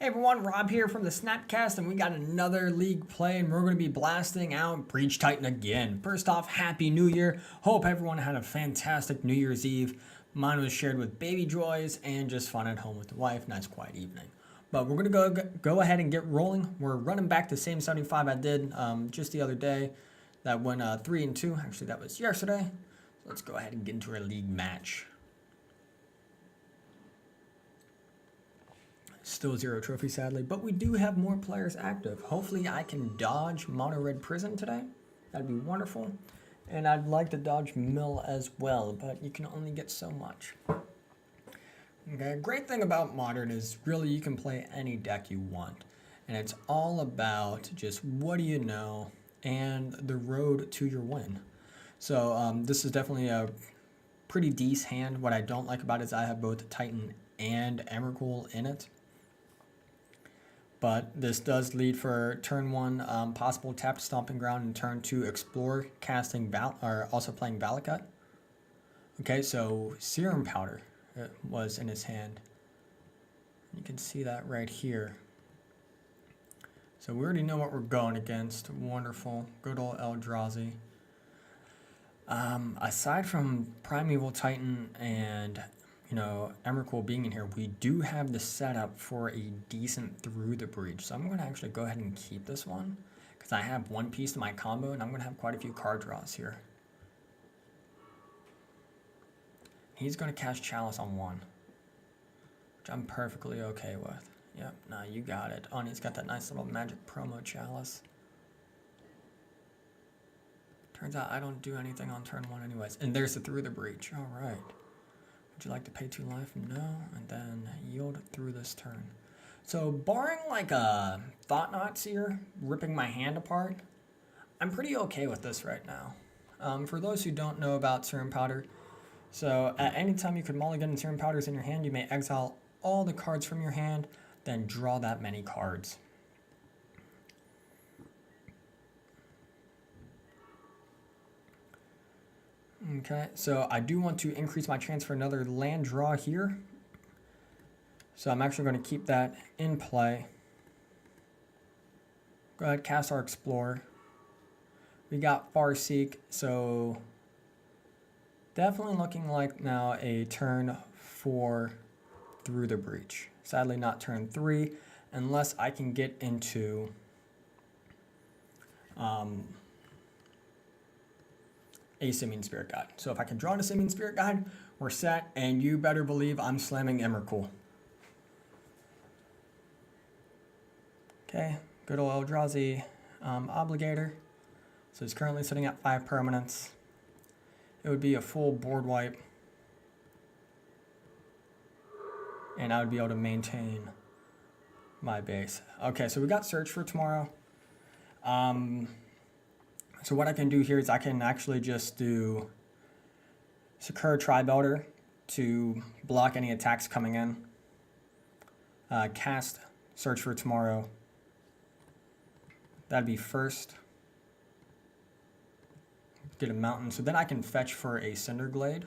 Hey everyone, Rob here from the Snapcast, and we got another league play, and we're going to be blasting out Breach Titan again. First off, Happy New Year. Hope everyone had a fantastic New Year's Eve. Mine was shared with baby joys and just fun at home with the wife. Nice quiet evening. But we're going to go ahead and get rolling. We're running back the same 75 I did just the other day. That went 3-2. Actually, that was yesterday. So let's go ahead and get into our league match. Still 0 trophy, sadly, but we do have more players active. Hopefully I can dodge Mono Red Prison today. That'd be wonderful. And I'd like to dodge Mill as well, but you can only get so much. Okay, great thing about Modern is really you can play any deck you want. And it's all about just what do you know and the road to your win. So this is definitely a pretty decent hand. What I don't like about it is I have both Titan and Emrakul in it. But this does lead for turn 1 possible tapped Stomping Ground, and turn 2 Explore, casting also playing Valakut. Okay, so Serum Powder was in his hand. You can see that right here. So we already know what we're going against. Wonderful. Good old Eldrazi. Aside from Primeval Titan and Emrakul being in here, we do have the setup for a decent Through the Breach. So I'm going to actually go ahead and keep this one, because I have one piece to my combo, and I'm going to have quite a few card draws here. He's going to cast Chalice on 1, which I'm perfectly okay with. Yep, nah, you got it. Oh, and he's got that nice little magic promo Chalice. Turns out I don't do anything on turn 1 anyways. And there's the Through the Breach. All right. Would you like to pay 2 life? No. And then yield through this turn. So barring like a Thought-Knot Seer ripping my hand apart, I'm pretty okay with this right now. For those who don't know about Serum Powder, so at any time you could mulligan and Serum Powders in your hand, you may exile all the cards from your hand, then draw that many cards. Okay, so I do want to increase my chance for another land draw here. So I'm actually going to keep that in play. Go ahead, cast our Explorer. We got Farseek, so definitely looking like now a turn 4 Through the Breach. Sadly not turn 3, unless I can get into a Simian Spirit Guide. So if I can draw a Simian Spirit Guide, we're set, and you better believe I'm slamming Emrakul. Okay, good old Eldrazi Obligator. So he's currently sitting at 5 permanents. It would be a full board wipe, and I would be able to maintain my base. Okay, so we got Search for tomorrow. So what I can do here is I can actually just do Secure Tri-Belter to block any attacks coming in. Cast Search for tomorrow. That'd be first. Get a mountain. So then I can fetch for a Cinderglade.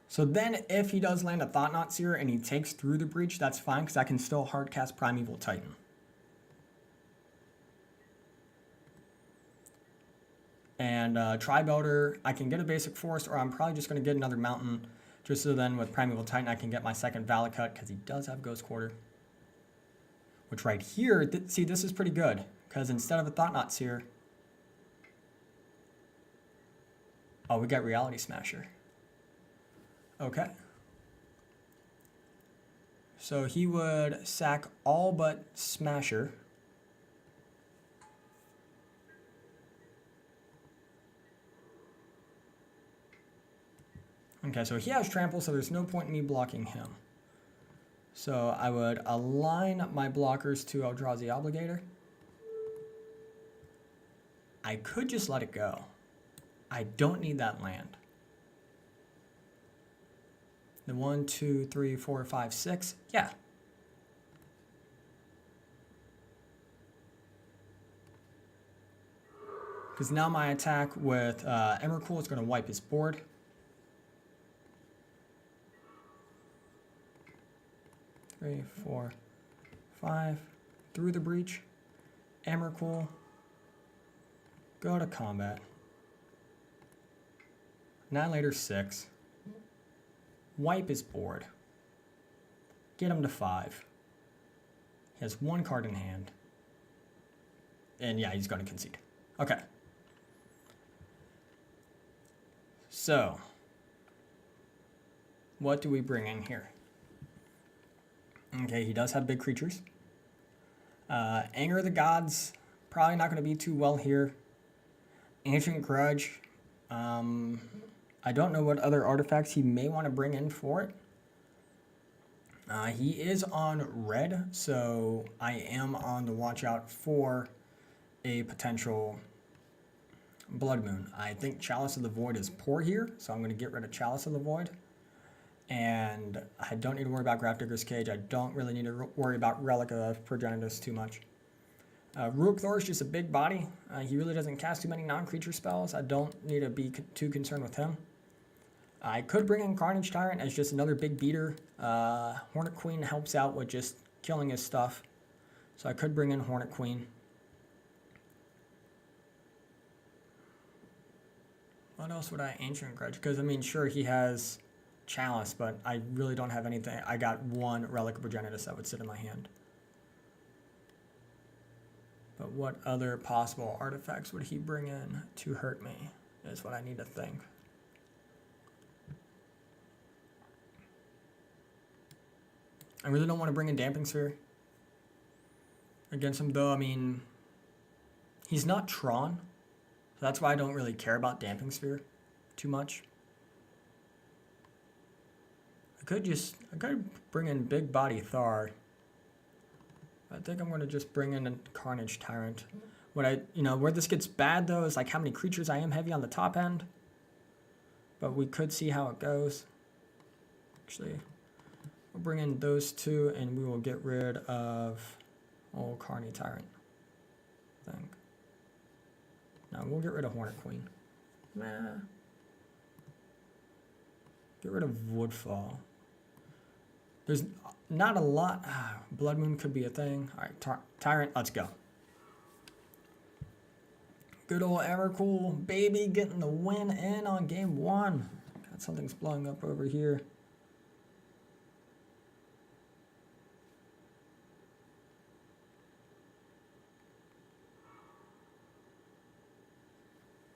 So then if he does land a Thought-Knot Seer and he takes Through the Breach, that's fine, because I can still hardcast Primeval Titan. And Tri-Belter, I can get a basic forest, or I'm probably just going to get another mountain, just so then with Primeval Titan I can get my second Valakut, because he does have Ghost Quarter. Which right here, see, this is pretty good, because instead of a Thought-Knot Seer, oh, we got Reality Smasher. Okay. So he would sack all but Smasher. Okay, so he has Trample, so there's no point in me blocking him. So I would align my blockers to Eldrazi Obligator. I could just let it go. I don't need that land. The 1, 2, 3, 4, 5, 6. Yeah. Because now my attack with Emrakul is going to wipe his board. Three, 4, 5. Through the breach. Emrakul. Go to combat. Annihilator 6. Wipe his board. Get him to 5. He has 1 card in hand. And yeah, he's going to concede. Okay. So, what do we bring in here? Okay, he does have big creatures. Anger of the Gods, probably not going to be too well here. Ancient Grudge. I don't know what other artifacts he may want to bring in for it. He is on red, so I am on the watch out for a potential Blood Moon. I think Chalice of the Void is poor here, so I'm going to get rid of Chalice of the Void. And I don't need to worry about Grafdigger's Cage. I don't really need to worry about Relic of Progenitus too much. Ruach Thor is just a big body. He really doesn't cast too many non-creature spells. I don't need to be too concerned with him. I could bring in Carnage Tyrant as just another big beater. Hornet Queen helps out with just killing his stuff. So I could bring in Hornet Queen. What else would I Ancient Grudge? Because, I mean, sure, he has Chalice, but I really don't have anything. I got 1 Relic of Progenitus that would sit in my hand. But what other possible artifacts would he bring in to hurt me is what I need to think. I really don't want to bring in Damping Sphere against him, though. I mean, he's not Tron, so that's why I don't really care about Damping Sphere too much. I could bring in Big Body Thar. I think I'm going to just bring in a Carnage Tyrant. Where this gets bad, though, is like how many creatures I am heavy on the top end. But we could see how it goes. Actually, we'll bring in those 2, and we will get rid of old Carnage Tyrant, I think. No, we'll get rid of Hornet Queen. Nah. Get rid of Woodfall. There's not a lot. Blood Moon could be a thing. All right, Tyrant, let's go. Good old Emrakul, baby, getting the win in on game 1. God, something's blowing up over here.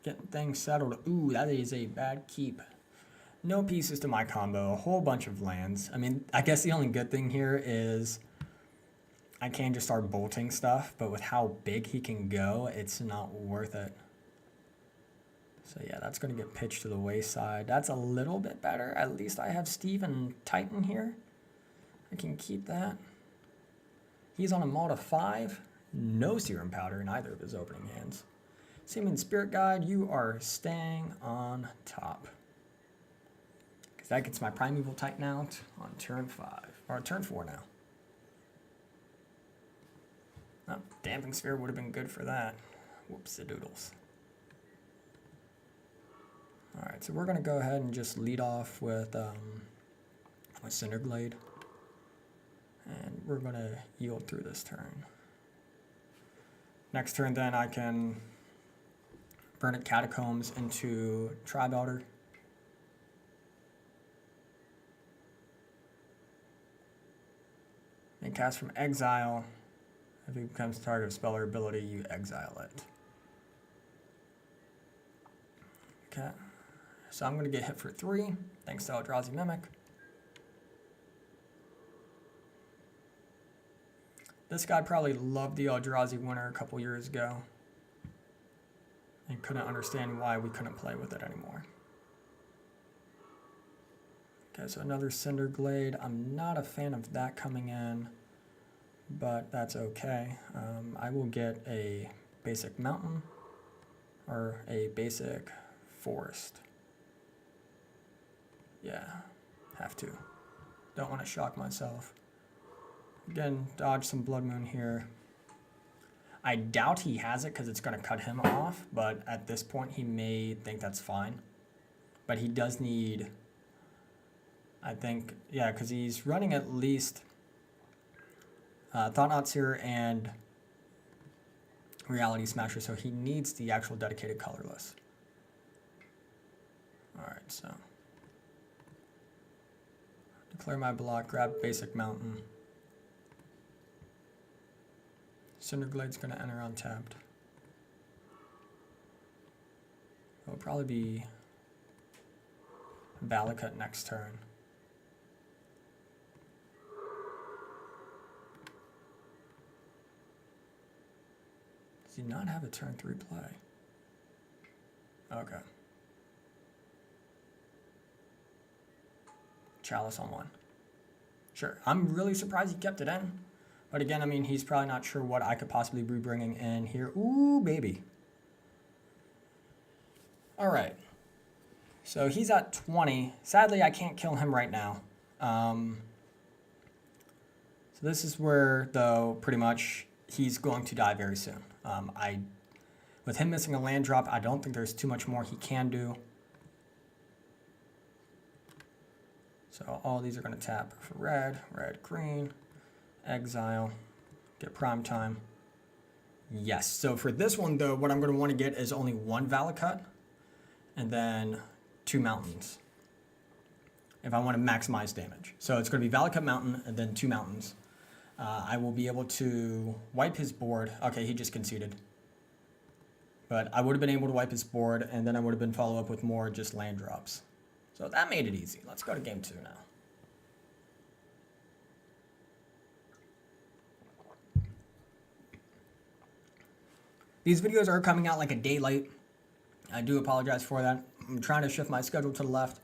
Getting things settled. Ooh, that is a bad keep. No pieces to my combo, a whole bunch of lands. I mean, I guess the only good thing here is I can just start bolting stuff, but with how big he can go, it's not worth it. So yeah, that's going to get pitched to the wayside. That's a little bit better. At least I have Steve and Titan here. I can keep that. He's on a Malta 5. No Serum Powder in either of his opening hands. Seaman Spirit Guide, you are staying on top. That gets my Primeval Titan out on turn 5, or turn 4 now. Oh, Damping Sphere would have been good for that. Whoops-a-doodles. Alright, so we're going to go ahead and just lead off with Cinderglade. And we're going to yield through this turn. Next turn then I can burn at Catacombs into Tribe Elder. And cast from exile. If it becomes target of spell or ability, you exile it. Okay. So I'm going to get hit for 3, thanks to Eldrazi Mimic. This guy probably loved the Eldrazi winner a couple years ago. And couldn't understand why we couldn't play with it anymore. Okay, so another Cinderglade. I'm not a fan of that coming in, but that's okay. I will get a basic mountain or a basic forest. Yeah, have to. Don't want to shock myself. Again, dodge some Blood Moon here. I doubt he has it because it's going to cut him off, but at this point he may think that's fine. But he does need, I think, yeah, because he's running at least Thought-Knot Seer and Reality Smasher, so he needs the actual dedicated colorless. Alright, so declare my block, grab basic mountain. Cinderglade's going to enter untapped. It'll probably be Valakut next turn. Does he not have a turn 3 play? Okay. Chalice on 1. Sure. I'm really surprised he kept it in. But again, I mean, he's probably not sure what I could possibly be bringing in here. Ooh, baby. All right. So he's at 20. Sadly, I can't kill him right now. So this is where, though, pretty much he's going to die very soon. With him missing a land drop, I don't think there's too much more he can do. So all these are going to tap for red, red, green. Exile, get prime time. Yes, so for this one though, what I'm going to want to get is only 1 Valakut and then 2 mountains if I want to maximize damage. So it's going to be Valakut mountain and then 2 mountains. I will be able to wipe his board. Okay, he just conceded. But I would have been able to wipe his board and then I would have been follow up with more just land drops. So that made it easy. Let's go to game 2 now. These videos are coming out like a day late. I do apologize for that. I'm trying to shift my schedule to the left,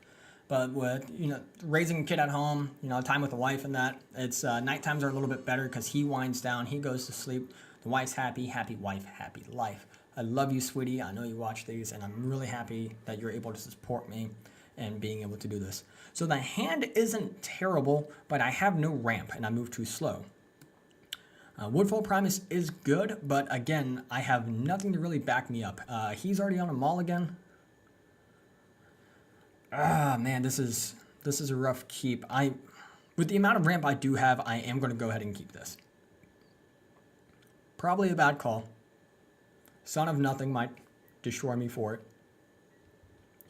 but with, you know, raising a kid at home, you know, time with the wife and that, it's night times are a little bit better because he winds down, he goes to sleep. The wife's happy, happy wife, happy life. I love you, sweetie. I know you watch these, and I'm really happy that you're able to support me and being able to do this. So the hand isn't terrible, but I have no ramp, and I move too slow. Woodfall Primus is good, but again, I have nothing to really back me up. He's already on a mulligan. Man, this is a rough keep. With the amount of ramp I do have, I am going to go ahead and keep this. Probably a bad call. Son of Nothing might destroy me for it.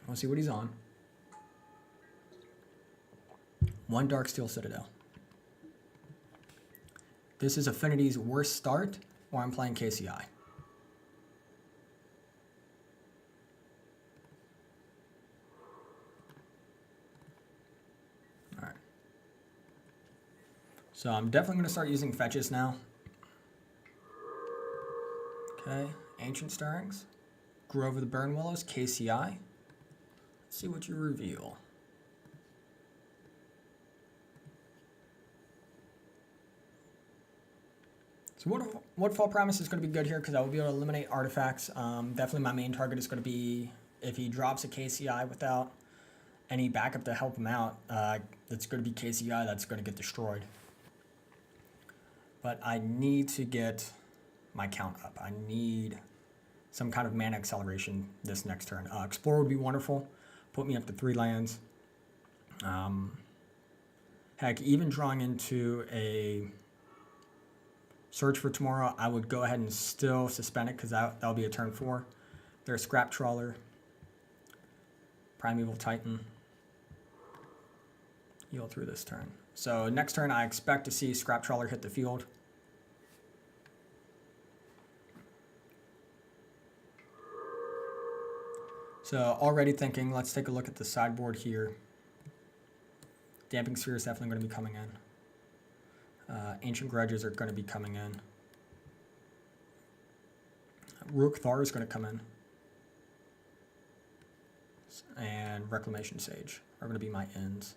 We'll see what he's on. 1 Darksteel Citadel. This is Affinity's worst start, or I'm playing KCI. Alright. So I'm definitely going to start using fetches now. Okay, Ancient Stirrings. Grove of the Burn Willows, KCI. Let's see what you reveal. So Woodfall Primus is going to be good here because I will be able to eliminate artifacts. Definitely my main target is going to be if he drops a KCI without any backup to help him out. It's going to be KCI that's going to get destroyed. But I need to get my count up. I need some kind of mana acceleration this next turn. Explore would be wonderful. Put me up to 3 lands. Heck, even drawing into a Search for Tomorrow, I would go ahead and still suspend it because that'll be a turn 4. There's Scrap Trawler, Primeval Titan. Heal through this turn. So next turn, I expect to see Scrap Trawler hit the field. So already thinking, let's take a look at the sideboard here. Damping Sphere is definitely going to be coming in. Ancient Grudges are going to be coming in. Rook Thar is going to come in. And Reclamation Sage are going to be my ends.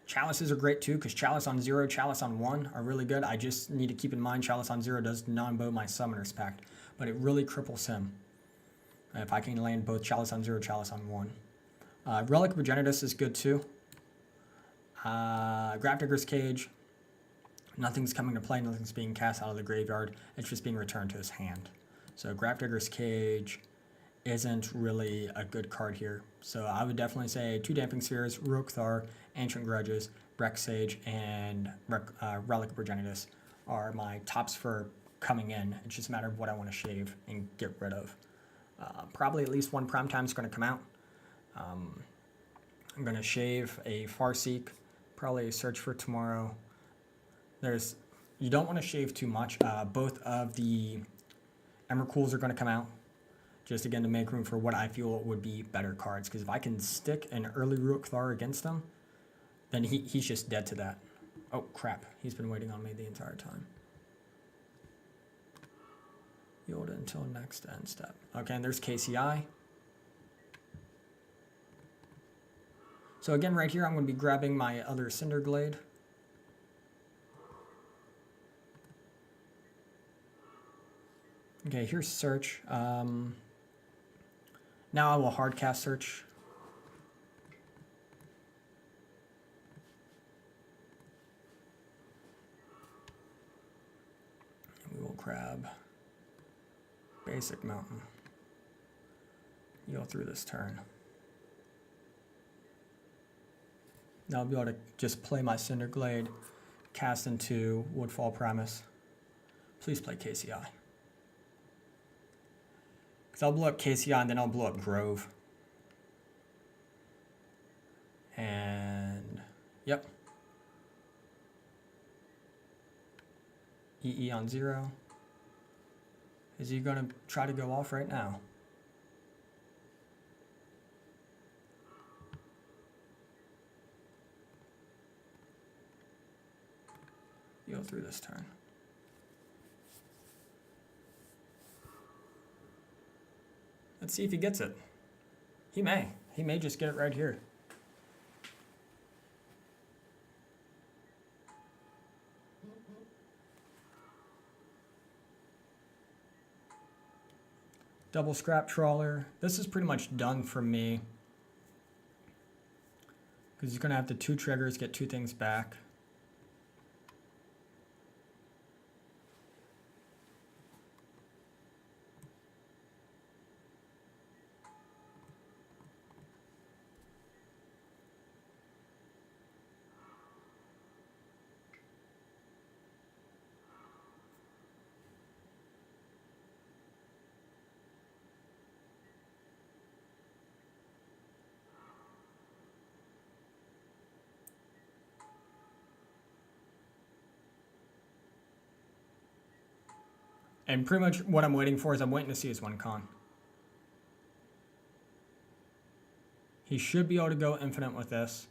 Chalices are great too, because Chalice on 0, Chalice on 1 are really good. I just need to keep in mind Chalice on 0 does non-bow my Summoner's Pact, but it really cripples him. If I can land both Chalice on 0, Chalice on 1. Relic of Progenitus is good too. Grafdigger's Cage, Nothing's coming to play, nothing's being cast out of the graveyard, it's just being returned to his hand. So Grafdigger's Cage isn't really a good card here. So I would definitely say 2 Damping Spheres, Ruach Thar, Ancient Grudges, Rex Sage, and Relic of Progenitus are my tops for coming in. It's just a matter of what I want to shave and get rid of. Probably at least one Primetime is going to come out. I'm going to shave a Farseek, probably a Search for Tomorrow. You don't want to shave too much. Both of the Emrakul's are going to come out, just again to make room for what I feel would be better cards. Because if I can stick an early Ruach Thar against them, then he's just dead to that. Oh crap, he's been waiting on me the entire time. Yield until next end step. Okay, and there's KCI. So again, right here, I'm going to be grabbing my other Cinderglade. Okay, here's Search. Now I will hardcast Search. And we will grab Basic Mountain. Go through this turn. Now I'll be able to just play my Cinderglade, cast into Woodfall Promise. Please play KCI. Because I'll blow up KCI and then I'll blow up Grove. And, yep. EE on 0. Is he going to try to go off right now? Go through this turn. Let's see if he gets it. He may. He may just get it right here. Double Scrap Trawler. This is pretty much done for me. Because he's going to have the 2 triggers, get 2 things back. And pretty much what I'm waiting for is I'm waiting to see his 1 con. He should be able to go infinite with this.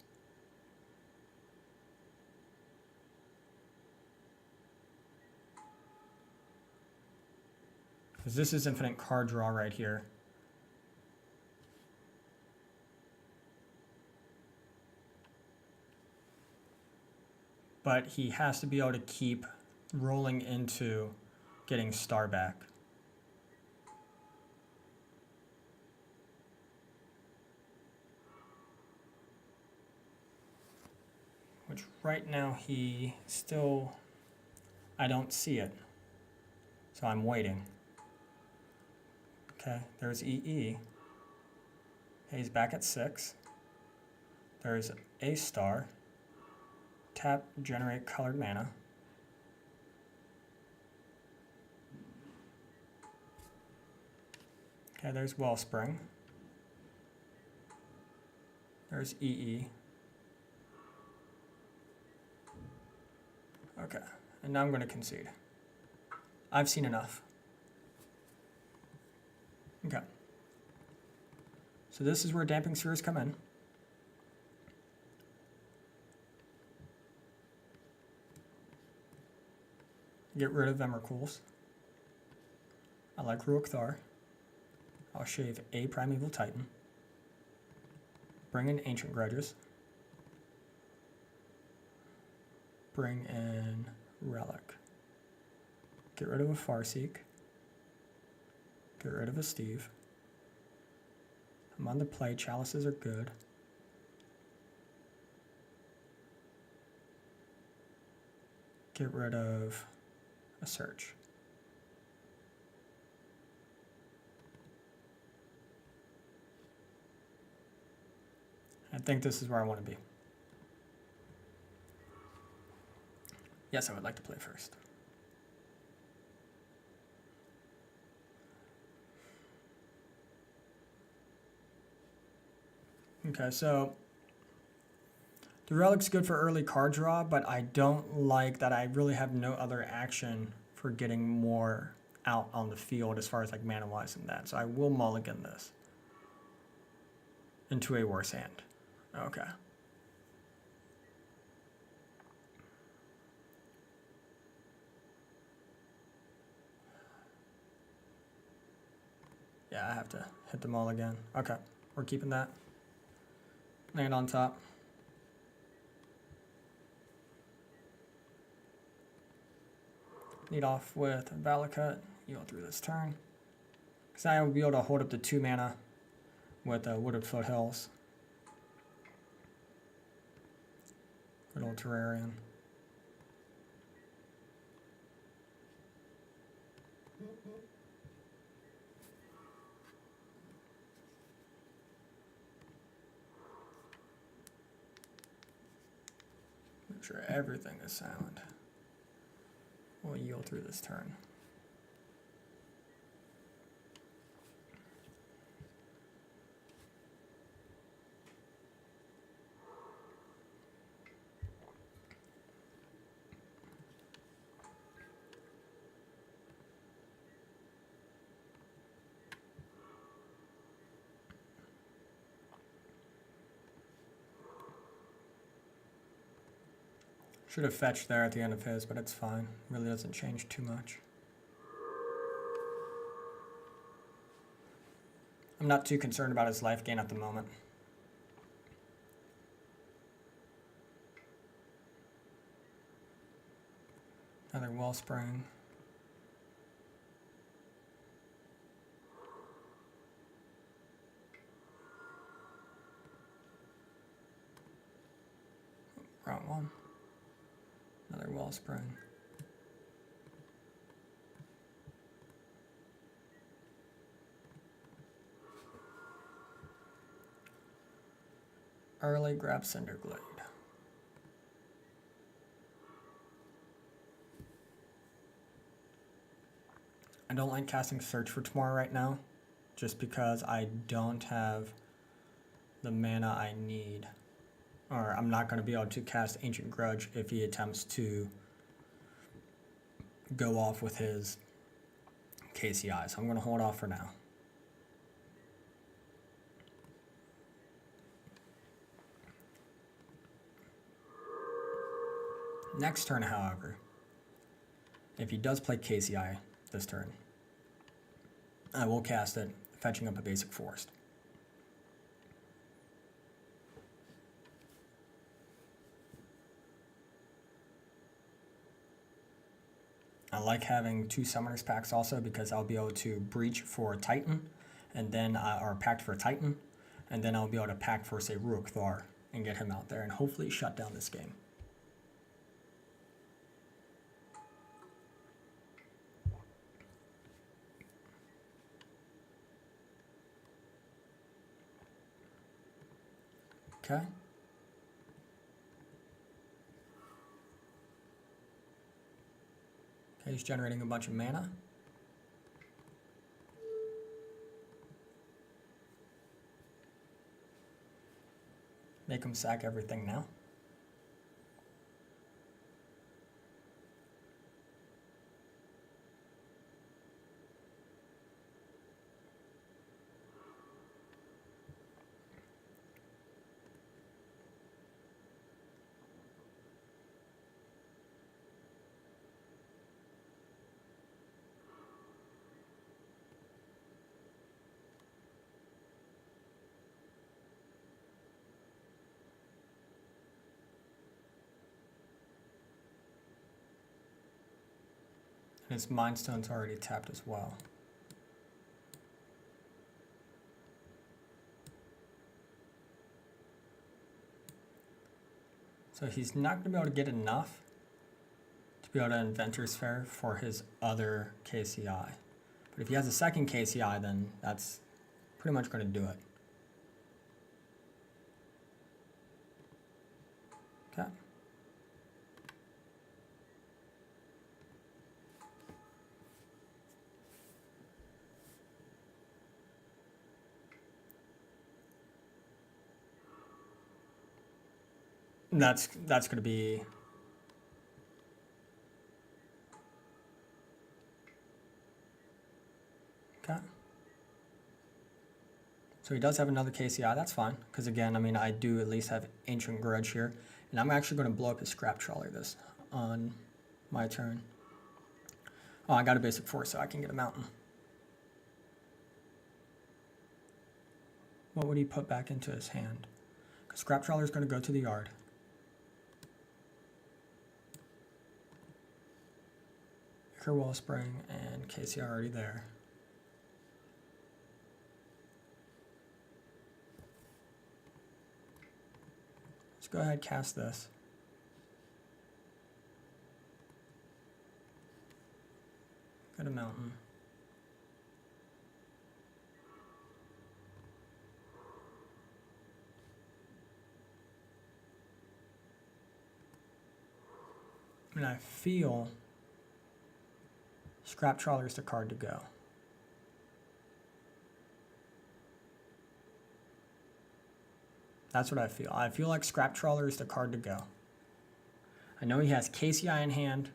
Because this is infinite card draw right here. But he has to be able to keep rolling into getting star back. Which right now he still, I don't see it. So I'm waiting. Okay, there's EE. He's back at 6. There's a star. Tap, generate colored mana. Okay, there's Wellspring. There's EE. Okay, and now I'm going to concede. I've seen enough. Okay. So this is where Damping Spheres come in. Get rid of Emrakul's. I like Ruach Thar. I'll shave a Primeval Titan. Bring in Ancient Grudges. Bring in Relic. Get rid of a Farseek. Get rid of a Steve. I'm on the play. Chalices are good. get rid of a search. I think this is where I want to be. Yes, I would like to play first. Okay, so the relic's good for early card draw, but I don't like that I really have no other action for getting more out on the field as far as like mana wise and that. So I will mulligan this into a worse hand. Okay. Yeah, I have to hit them all again. Okay, we're keeping that. Land on top. Lead off with Valakut. You'll through this turn. Because I will be able to hold up the 2 mana with Wooded Foothills. Good old Terrarian. Make sure everything is silent. We'll yield through this turn. Should have fetched there at the end of his, but it's fine. Really doesn't change too much. I'm not too concerned about his life gain at the moment. Another Wellspring. Wrong one. Another Wellspring. Early grab Cinderglade. I don't like casting Search for tomorrow right now, just because I don't have the mana I need. Or I'm not going to be able to cast Ancient Grudge if he attempts to go off with his KCI. So I'm going to hold off for now. Next turn, however, if he does play KCI this turn, I will cast it, fetching up a basic forest. I like having 2 Summoners packs also because I'll be able to breach for Titan, and then or pact for Titan, and then I'll be able to pact for, say, Ruach Thar and get him out there and hopefully shut down this game. Okay. Okay, he's generating a bunch of mana. Make him sack everything now. And his Mind Stone's already tapped as well. So he's not going to be able to get enough to to be able to Inventor's Fair for his other KCI. But if he has a second KCI, then that's pretty much going to do it. Okay. That's going to be okay. So he does have another KCI. That's fine, because again, I mean, I do at least have Ancient Grudge here, and I'm actually going to blow up his Scrap Trawler this on my turn. Oh, I got a basic force, so I can get a mountain. What would he put back into his hand? Because Scrap Trawler is going to go to the yard. Wellspring and KC are already there. Let's go ahead and cast this. Get a mountain. And I feel Scrap Trawler is the card to go. That's what I feel. I feel like Scrap Trawler is the card to go. I know he has KCI in hand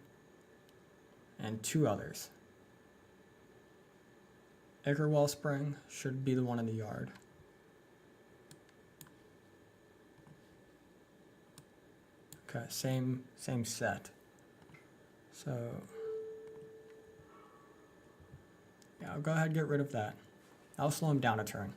and two others. Ichor Wellspring should be the one in the yard. Okay, same set. So yeah, I'll go ahead and get rid of that. I'll slow him down a turn.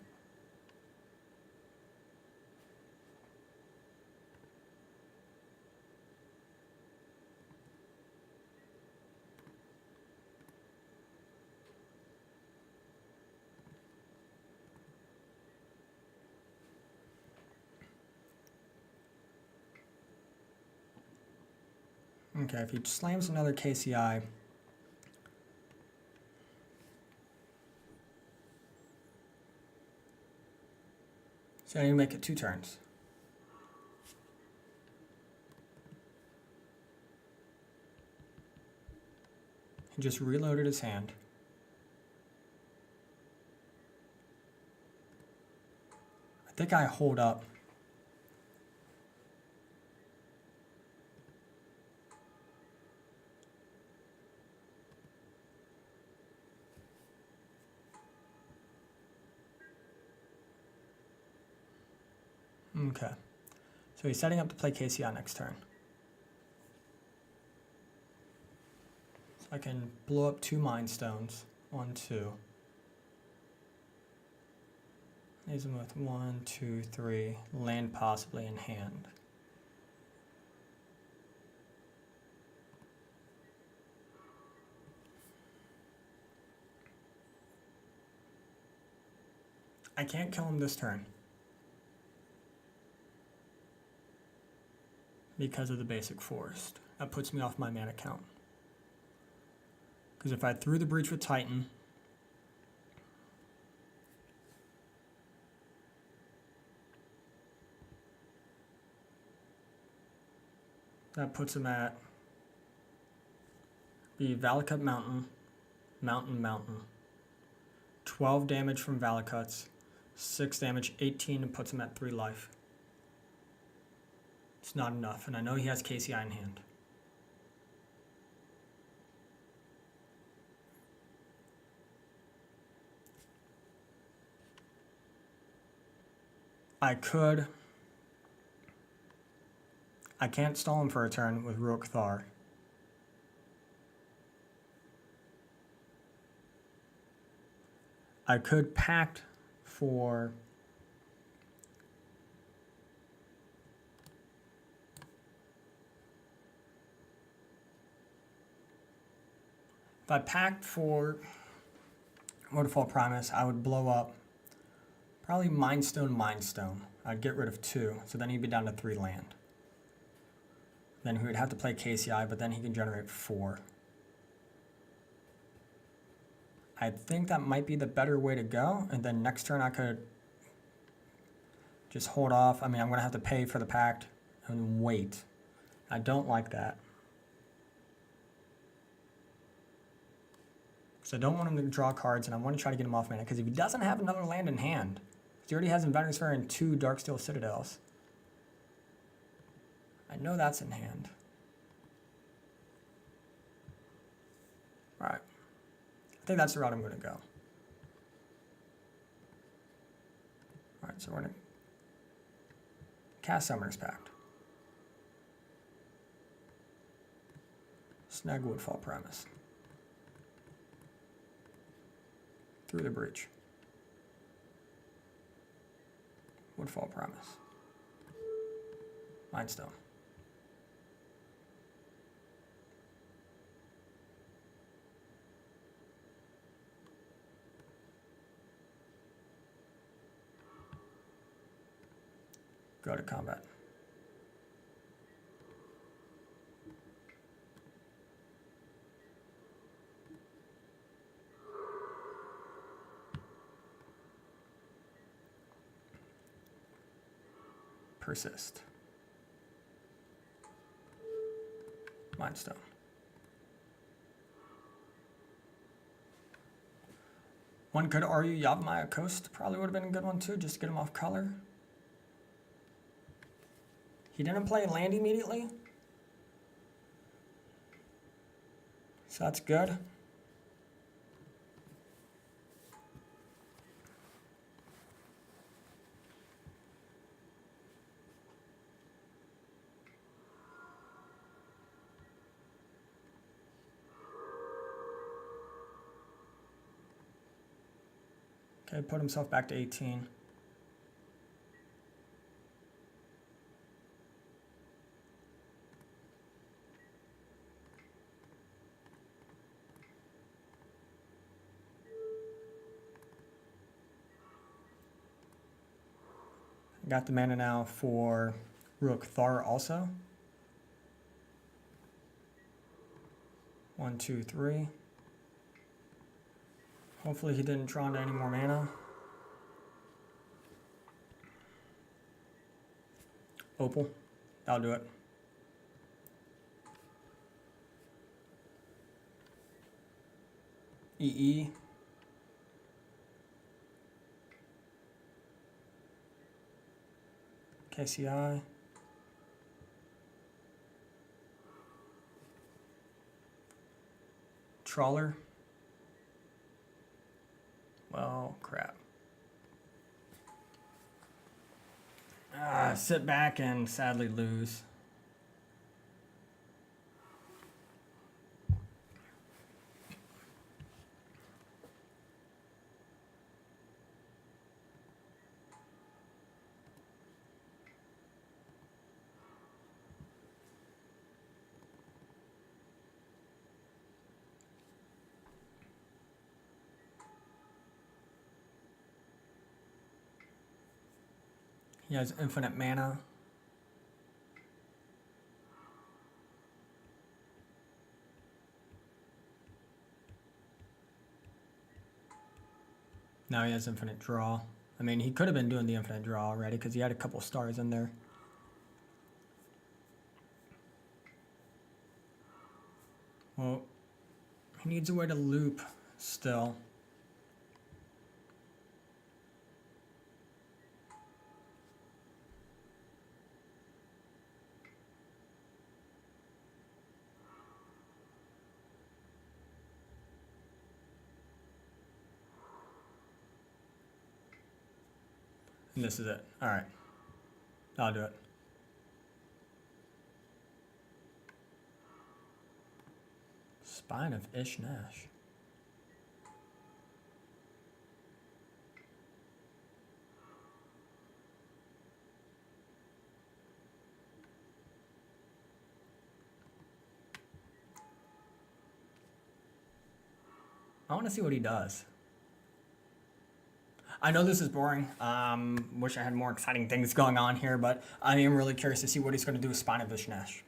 Okay, if he slams another KCI, so I need to make it 2 turns. He just reloaded his hand. I think I hold up. Okay, so he's setting up to play KCI next turn. So I can blow up 2 Mind Stones. 1, 2. Leaves him with 1, 2, 3. Land possibly in hand. I can't kill him this turn because of the basic forest. That puts me off my mana count. Because if I threw the Breach with Titan, that puts him at the Valakut Mountain, Mountain. 12 damage from Valakuts, 6 damage, 18, and puts him at 3 life. It's not enough, and I know he has KCI in hand. I can't stall him for a turn with Ruach Thar. I could pact for if I packed for Waterfall Primus, I would blow up probably Mind Stone. I'd get rid of 2, so then he'd be down to 3 land. Then he would have to play KCI, but then he can generate 4. I think that might be the better way to go. And then next turn I could just hold off. I mean, I'm going to have to pay for the pact and wait. I don't like that. So I don't want him to draw cards, and I want to try to get him off mana. Because if he doesn't have another land in hand, he already has Inventor's Sphere and 2 Darksteel Citadels. I know that's in hand. Alright. I think that's the route I'm going to go. Alright, so we're going to cast Summoner's Pact. Snag Woodfall Premise. Through the Breach. Woodfall Premise. Mindstone. Go to combat. Persist. Mindstone. One could argue Yavimaya Coast probably would have been a good one too, just to get him off color. He didn't play land immediately, so that's good. Okay, put himself back to 18. Got the mana now for Rook Thar also. 1, 2, 3. Hopefully he didn't draw into any more mana. Opal. That'll do it. EE. KCI. Trawler. Well, crap. Sit back and sadly lose. He has infinite mana. Now he has infinite draw. I mean, he could have been doing the infinite draw already because he had a couple stars in there. Well, he needs a way to loop still. And this is it. All right. I'll do it. Spine of Ishnash. I want to see what he does. I know this is boring. Wish I had more exciting things going on here, but I am really curious to see what he's going to do with Spine of Ishnash.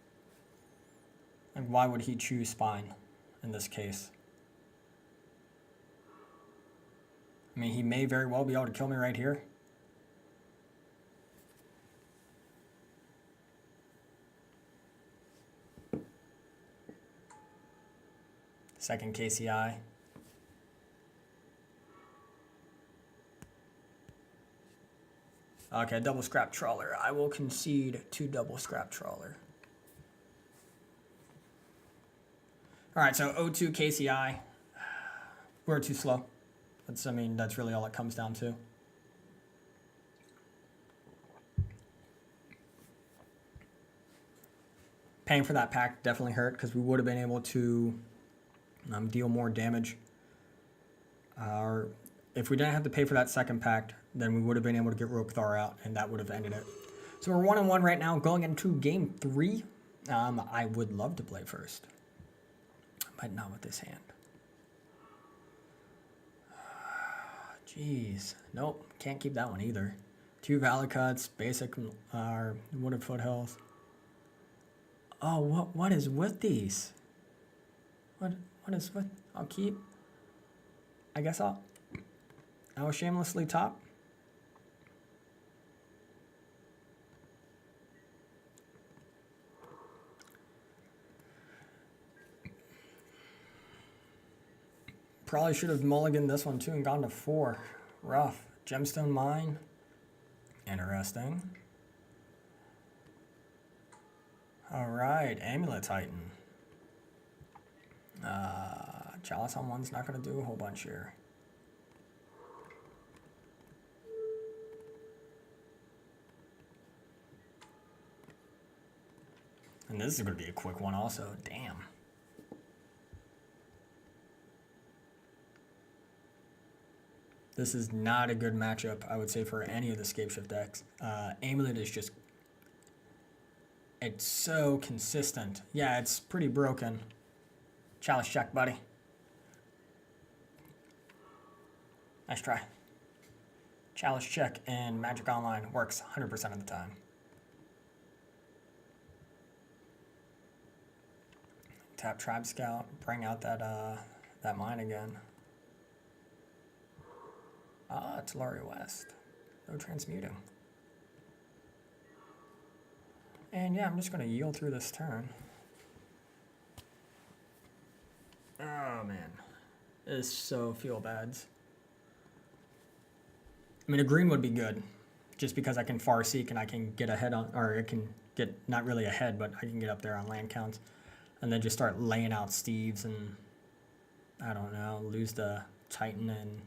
Like, why would he choose Spine in this case? I mean, he may very well be able to kill me right here. Second KCI. Okay, double scrap trawler. I will concede to double scrap trawler. Alright, so 0-2 KCI. We're too slow. I mean, that's really all it comes down to. Paying for that pack definitely hurt because we would have been able to deal more damage. If we didn't have to pay for that second pack, then we would have been able to get Rogue Thar out, and that would have ended it. So we're 1-1 right now, going into game 3. I would love to play first, but not with this hand. Jeez, nope, can't keep that one either. 2 Valid Cuts, basic Wooded Foothills. Oh, what is with these? What is with? I'll keep. I guess I will shamelessly top. Probably should have mulliganed this one too and gone to 4. Rough. Gemstone Mine. Interesting. Alright, Amulet Titan. Chalice on 1's not going to do a whole bunch here. And this is going to be a quick one also. Damn. This is not a good matchup, I would say, for any of the Scapeshift decks. Amulet is just... It's so consistent. Yeah, it's pretty broken. Chalice check, buddy. Nice try. Chalice check and Magic Online works 100% of the time. Tap Tribe Scout, bring out that mine again. Telaria West. No transmuting. And yeah, I'm just going to yield through this turn. Oh man. This is so feel bads. I mean, a green would be good. Just because I can far seek and I can get ahead on, or I can get, not really ahead, but I can get up there on land counts. And then just start laying out Steves and, I don't know, lose the Titan and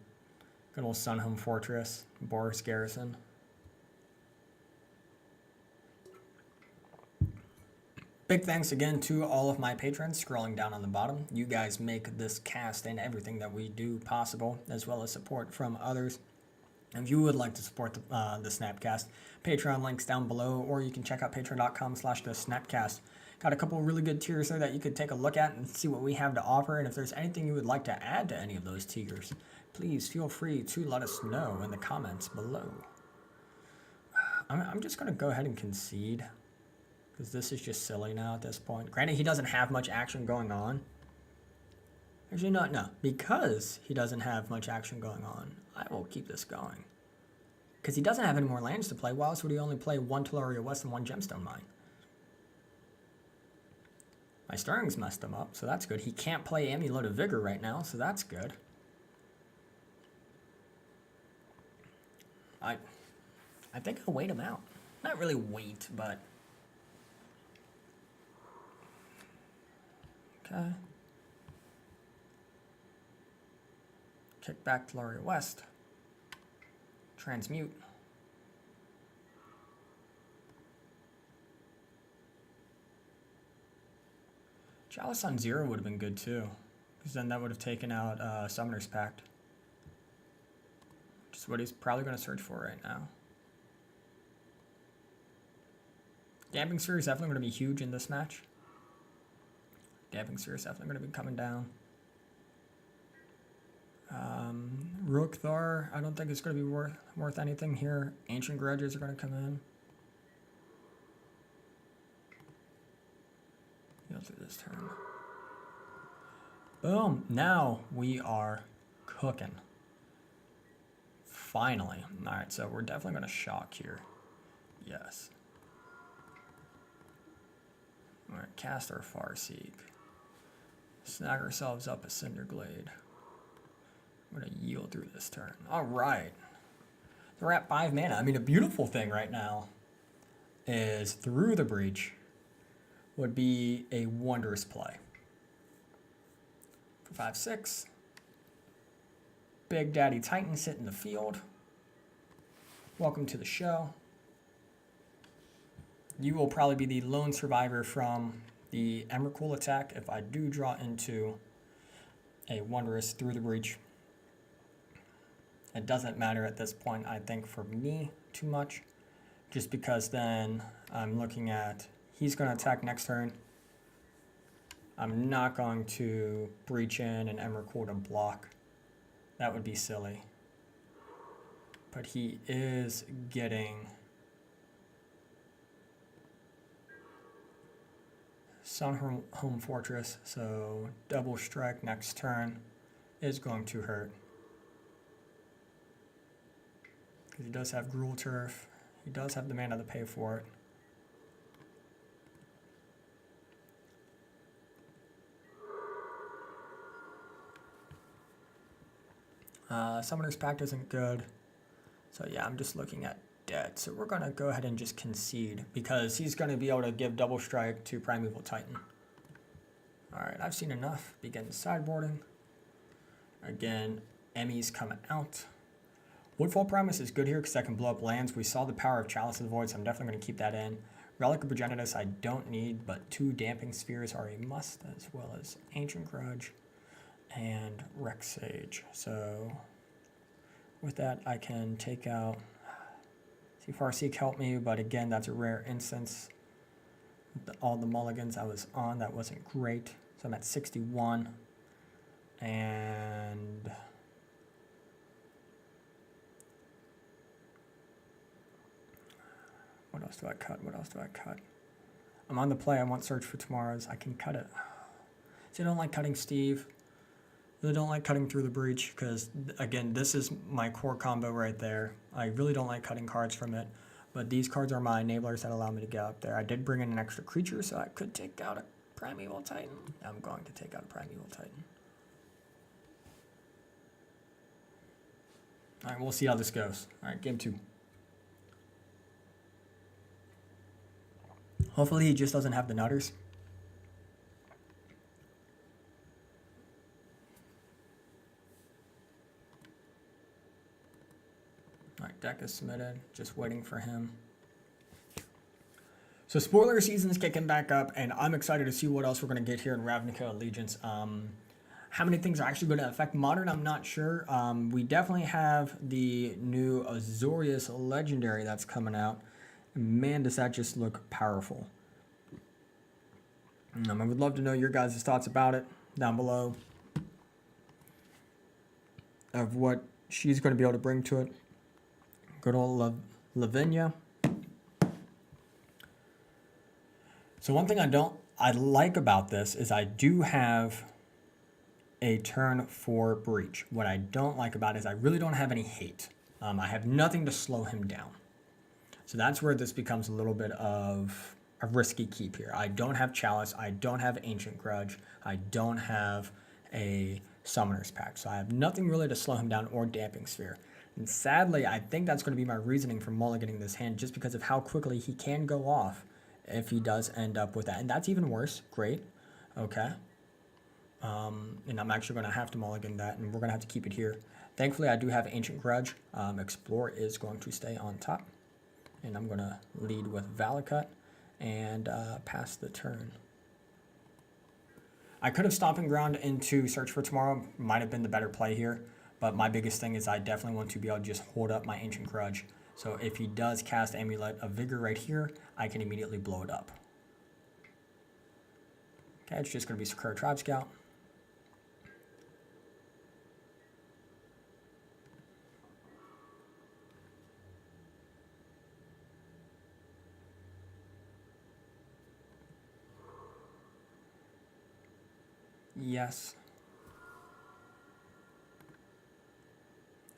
good old Sunhome Fortress, Boris Garrison. Big thanks again to all of my patrons scrolling down on the bottom. You guys make this cast and everything that we do possible, as well as support from others. If you would like to support the Snapcast, Patreon links down below, or you can check out patreon.com/thesnapcast. Got a couple of really good tiers there that you could take a look at and see what we have to offer. And if there's anything you would like to add to any of those tiers, please feel free to let us know in the comments below. I'm just going to go ahead and concede, because this is just silly now at this point. Granted, he doesn't have much action going on. Actually, no. Because he doesn't have much action going on, I will keep this going. Because he doesn't have any more lands to play. Why else would he only play 1 Telaria West and 1 Gemstone Mine? My Stirring's messed him up, so that's good. He can't play Amulet of Vigor right now, so that's good. I think I'll wait him out. Not really wait, but... Okay. Kick back to Telaria West. Transmute. Chalice on 0 would have been good too, because then that would have taken out Summoner's Pact. Which is what he's probably going to search for right now. Damping Sphere is definitely going to be huge in this match. Damping Sphere is definitely going to be coming down. Rook Thar, I don't think it's going to be worth anything here. Ancient Grudges are going to come in. through this turn. Boom. Now we are cooking. Finally. Alright, so we're definitely going to shock here. Yes. Alright, cast our Farseek. Snag ourselves up a Cinderglade. I'm going to yield through this turn. Alright. So we're at 5 mana. I mean, a beautiful thing right now is Through the Breach would be a wondrous play. For 5/6. Big Daddy Titan sit in the field. Welcome to the show. You will probably be the lone survivor from the Emrakul attack if I do draw into a wondrous Through the Breach. It doesn't matter at this point, I think, for me too much. Just because then I'm looking at, he's going to attack next turn. I'm not going to breach in and Emrakul to block. That would be silly. But he is getting Sun Home Fortress, so double strike next turn is going to hurt. Because he does have Gruul Turf. He does have the mana to pay for it. Summoner's Pact isn't good. So yeah, I'm just looking at dead. So we're going to go ahead and just concede because he's going to be able to give double strike to Primeval Titan. Alright, I've seen enough. Begin sideboarding. Again, Emmy's coming out. Woodfall Primus is good here because I can blow up lands. We saw the power of Chalice of the Void, so I'm definitely going to keep that in. Relic of Progenitus I don't need, but 2 Damping Spheres are a must, as well as Ancient Grudge and Rex Sage. So with that, I can take out... See, Farseek helped me, but again, that's a rare instance. All the mulligans I was on, that wasn't great. So I'm at 61. And... what else do I cut? What else do I cut? I'm on the play. I want Search for Tomorrow's. I can cut it. See, I don't like cutting Steve. I really don't like cutting Through the Breach because, again, this is my core combo right there. I really don't like cutting cards from it. But these cards are my enablers that allow me to get up there. I did bring in an extra creature, so I could take out a Primeval Titan. I'm going to take out a Primeval Titan. All right, we'll see how this goes. All right, game 2. Hopefully he just doesn't have the nutters. Alright, deck is submitted. Just waiting for him. So spoiler season's kicking back up, and I'm excited to see what else we're going to get here in Ravnica Allegiance. How many things are actually going to affect Modern, I'm not sure. We definitely have the new Azorius Legendary that's coming out. Man, does that just look powerful. I would love to know your guys' thoughts about it down below. Of what she's going to be able to bring to it. Good old Lavinia. So one thing I like about this is I do have a turn for Breach. What I don't like about it is I really don't have any hate. I have nothing to slow him down. So that's where this becomes a little bit of a risky keep here. I don't have Chalice. I don't have Ancient Grudge. I don't have a Summoner's Pact. So I have nothing really to slow him down or Damping Sphere. And sadly, I think that's going to be my reasoning for mulliganing this hand just because of how quickly he can go off if he does end up with that. And that's even worse. Great. Okay. And I'm actually going to have to mulligan that, and we're going to have to keep it here. Thankfully, I do have Ancient Grudge. Explore is going to stay on top. And I'm going to lead with Valakut and pass the turn. I could have Stomping Ground into Search for Tomorrow. Might have been the better play here. But my biggest thing is I definitely want to be able to just hold up my Ancient Grudge. So if he does cast Amulet of Vigor right here, I can immediately blow it up. Okay, it's just going to be Sakura Tribe Scout. Yes.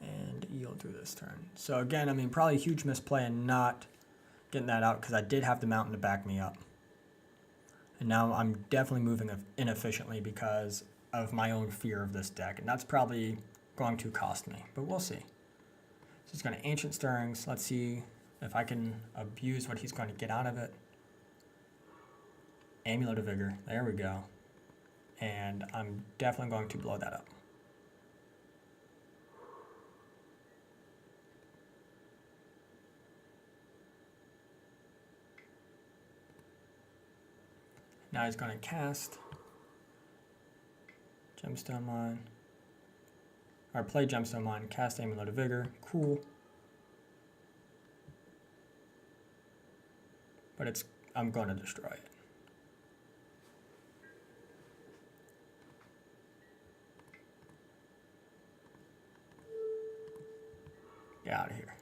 And yield through this turn. So again, I mean, probably a huge misplay in not getting that out because I did have the mountain to back me up. And now I'm definitely moving inefficiently because of my own fear of this deck. And that's probably going to cost me, but we'll see. So he's going to Ancient Stirrings. Let's see if I can abuse what he's going to get out of it. Amulet of Vigor. There we go. And I'm definitely going to blow that up. Now he's going to cast Gemstone Mine. Or play Gemstone Mine, cast Amulet of Vigor. Cool. But I'm going to destroy it. Get out of here.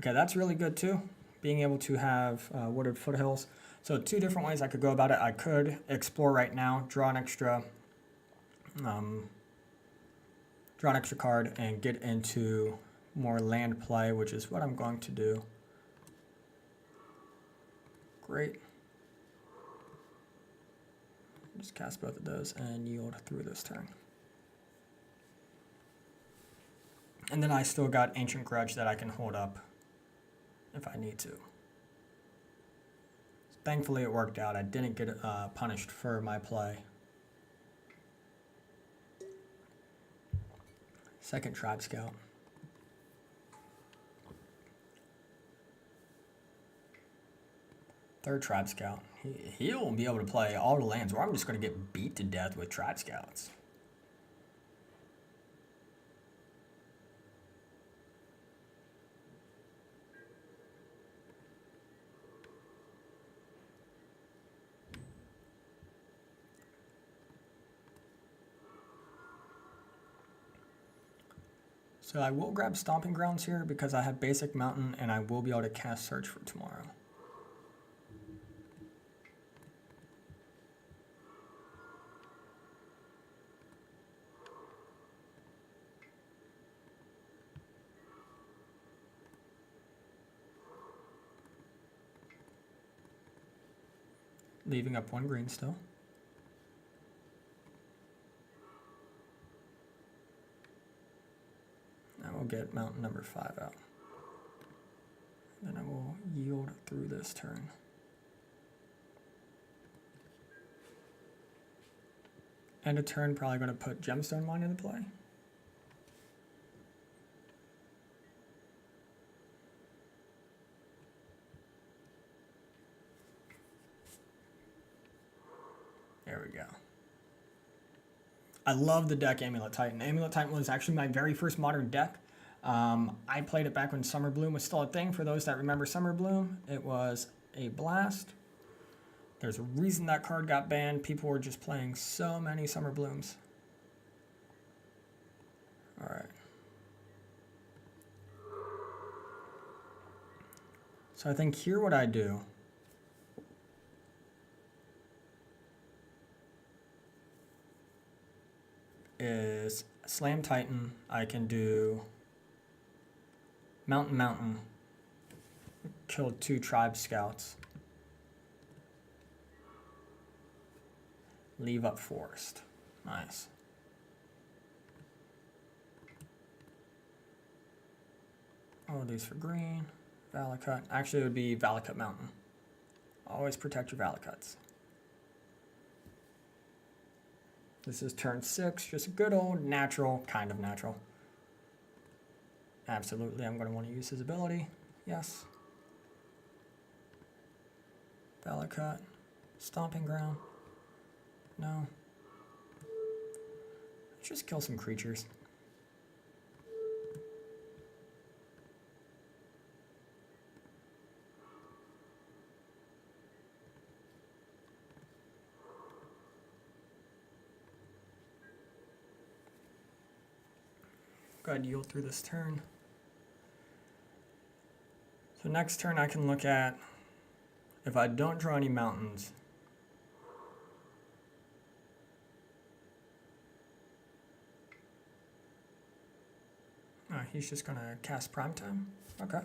Okay, that's really good too. Being able to have Wooded Foothills. So 2 different ways I could go about it. I could explore right now, draw an extra card and get into more land play, which is what I'm going to do. Great. Just cast both of those and yield through this turn. And then I still got Ancient Grudge that I can hold up if I need to. Thankfully it worked out. I didn't get punished for my play. Second Tribe Scout. Third Tribe Scout. He'll be able to play all the lands, or I'm just going to get beat to death with Tribe Scouts. So I will grab Stomping Grounds here because I have Basic Mountain and I will be able to cast Search for tomorrow. Leaving up 1 green still. I will get mountain number 5 out. Then I will yield through this turn. End of turn, probably going to put Gemstone Mine into play. There we go. I love the deck Amulet Titan. Amulet Titan was actually my very first modern deck. I played it back when Summer Bloom was still a thing. For those that remember Summer Bloom, it was a blast. There's a reason that card got banned. People were just playing so many Summer Blooms. All right. So I think here what I do is Slam Titan. I can do Mountain, kill 2 Tribe Scouts. Leave up Forest. Nice. All of these for green. Valakut. Actually, it would be Valakut Mountain. Always protect your Valakuts. This is turn 6. Just a good old natural, kind of natural. Absolutely, I'm going to want to use his ability. Yes. Valakut. Stomping Ground. No. Let's just kill some creatures. Go ahead and yield through this turn. So next turn I can look at, if I don't draw any mountains, He's just gonna cast Primetime. Okay.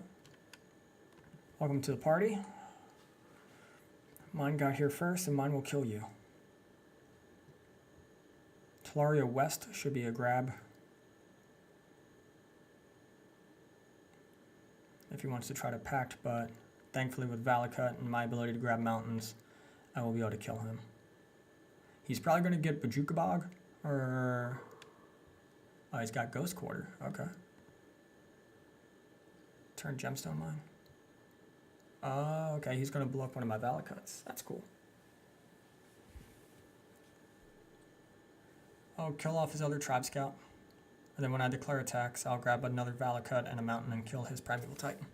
Welcome to the party. Mine got here first, and mine will kill you. Tolaria West should be a grab. If he wants to try to pact, but thankfully with Valakut and my ability to grab mountains, I will be able to kill him. He's probably going to get Bajuka Bog, or... Oh, he's got Ghost Quarter. Okay. Turn Gemstone Mine. Okay, he's going to blow up one of my Valakuts. That's cool. I'll kill off his other Tribe Scout. And then when I declare attacks, I'll grab another Valakut and a mountain and kill his Primeval Titan.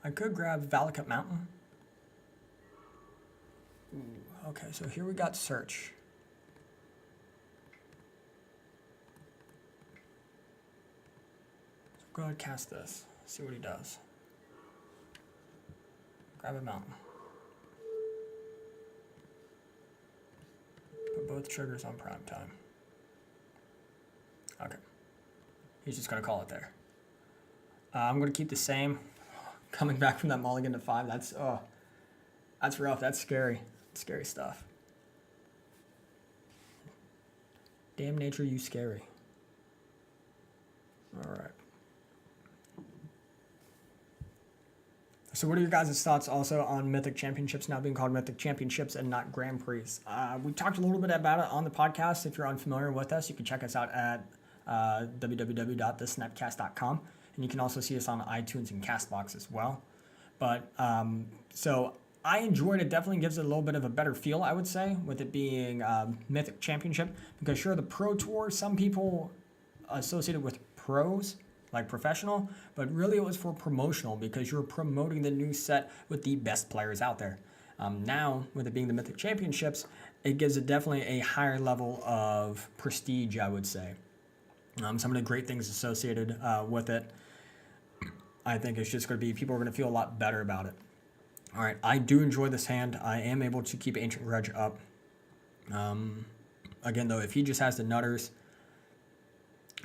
I could grab Valakut Mountain. Ooh, okay, so here we got Search. So go ahead and cast this. See what he does. Grab a mountain. Put both triggers on prime time. Okay. He's just gonna call it there. I'm gonna keep the same. Coming back from that mulligan to 5, that's rough. That's scary. Scary stuff. Damn nature, you scary. All right. So what are your guys' thoughts also on Mythic Championships now being called Mythic Championships and not Grand Prix? We talked a little bit about it on the podcast. If you're unfamiliar with us, you can check us out at www.thesnapcast.com. And you can also see us on iTunes and CastBox as well. But so I enjoyed it. Definitely gives it a little bit of a better feel, I would say, with it being Mythic Championship. Because sure, the Pro Tour, some people associated with pros, like professional, but really it was for promotional because you're promoting the new set with the best players out there. Now, with it being the Mythic Championships, it gives it definitely a higher level of prestige, I would say. Some of the great things associated with it, I think it's just going to be, people are going to feel a lot better about it. All right, I do enjoy this hand. I am able to keep Ancient Grudge up. Again, though, if he just has the Nutters,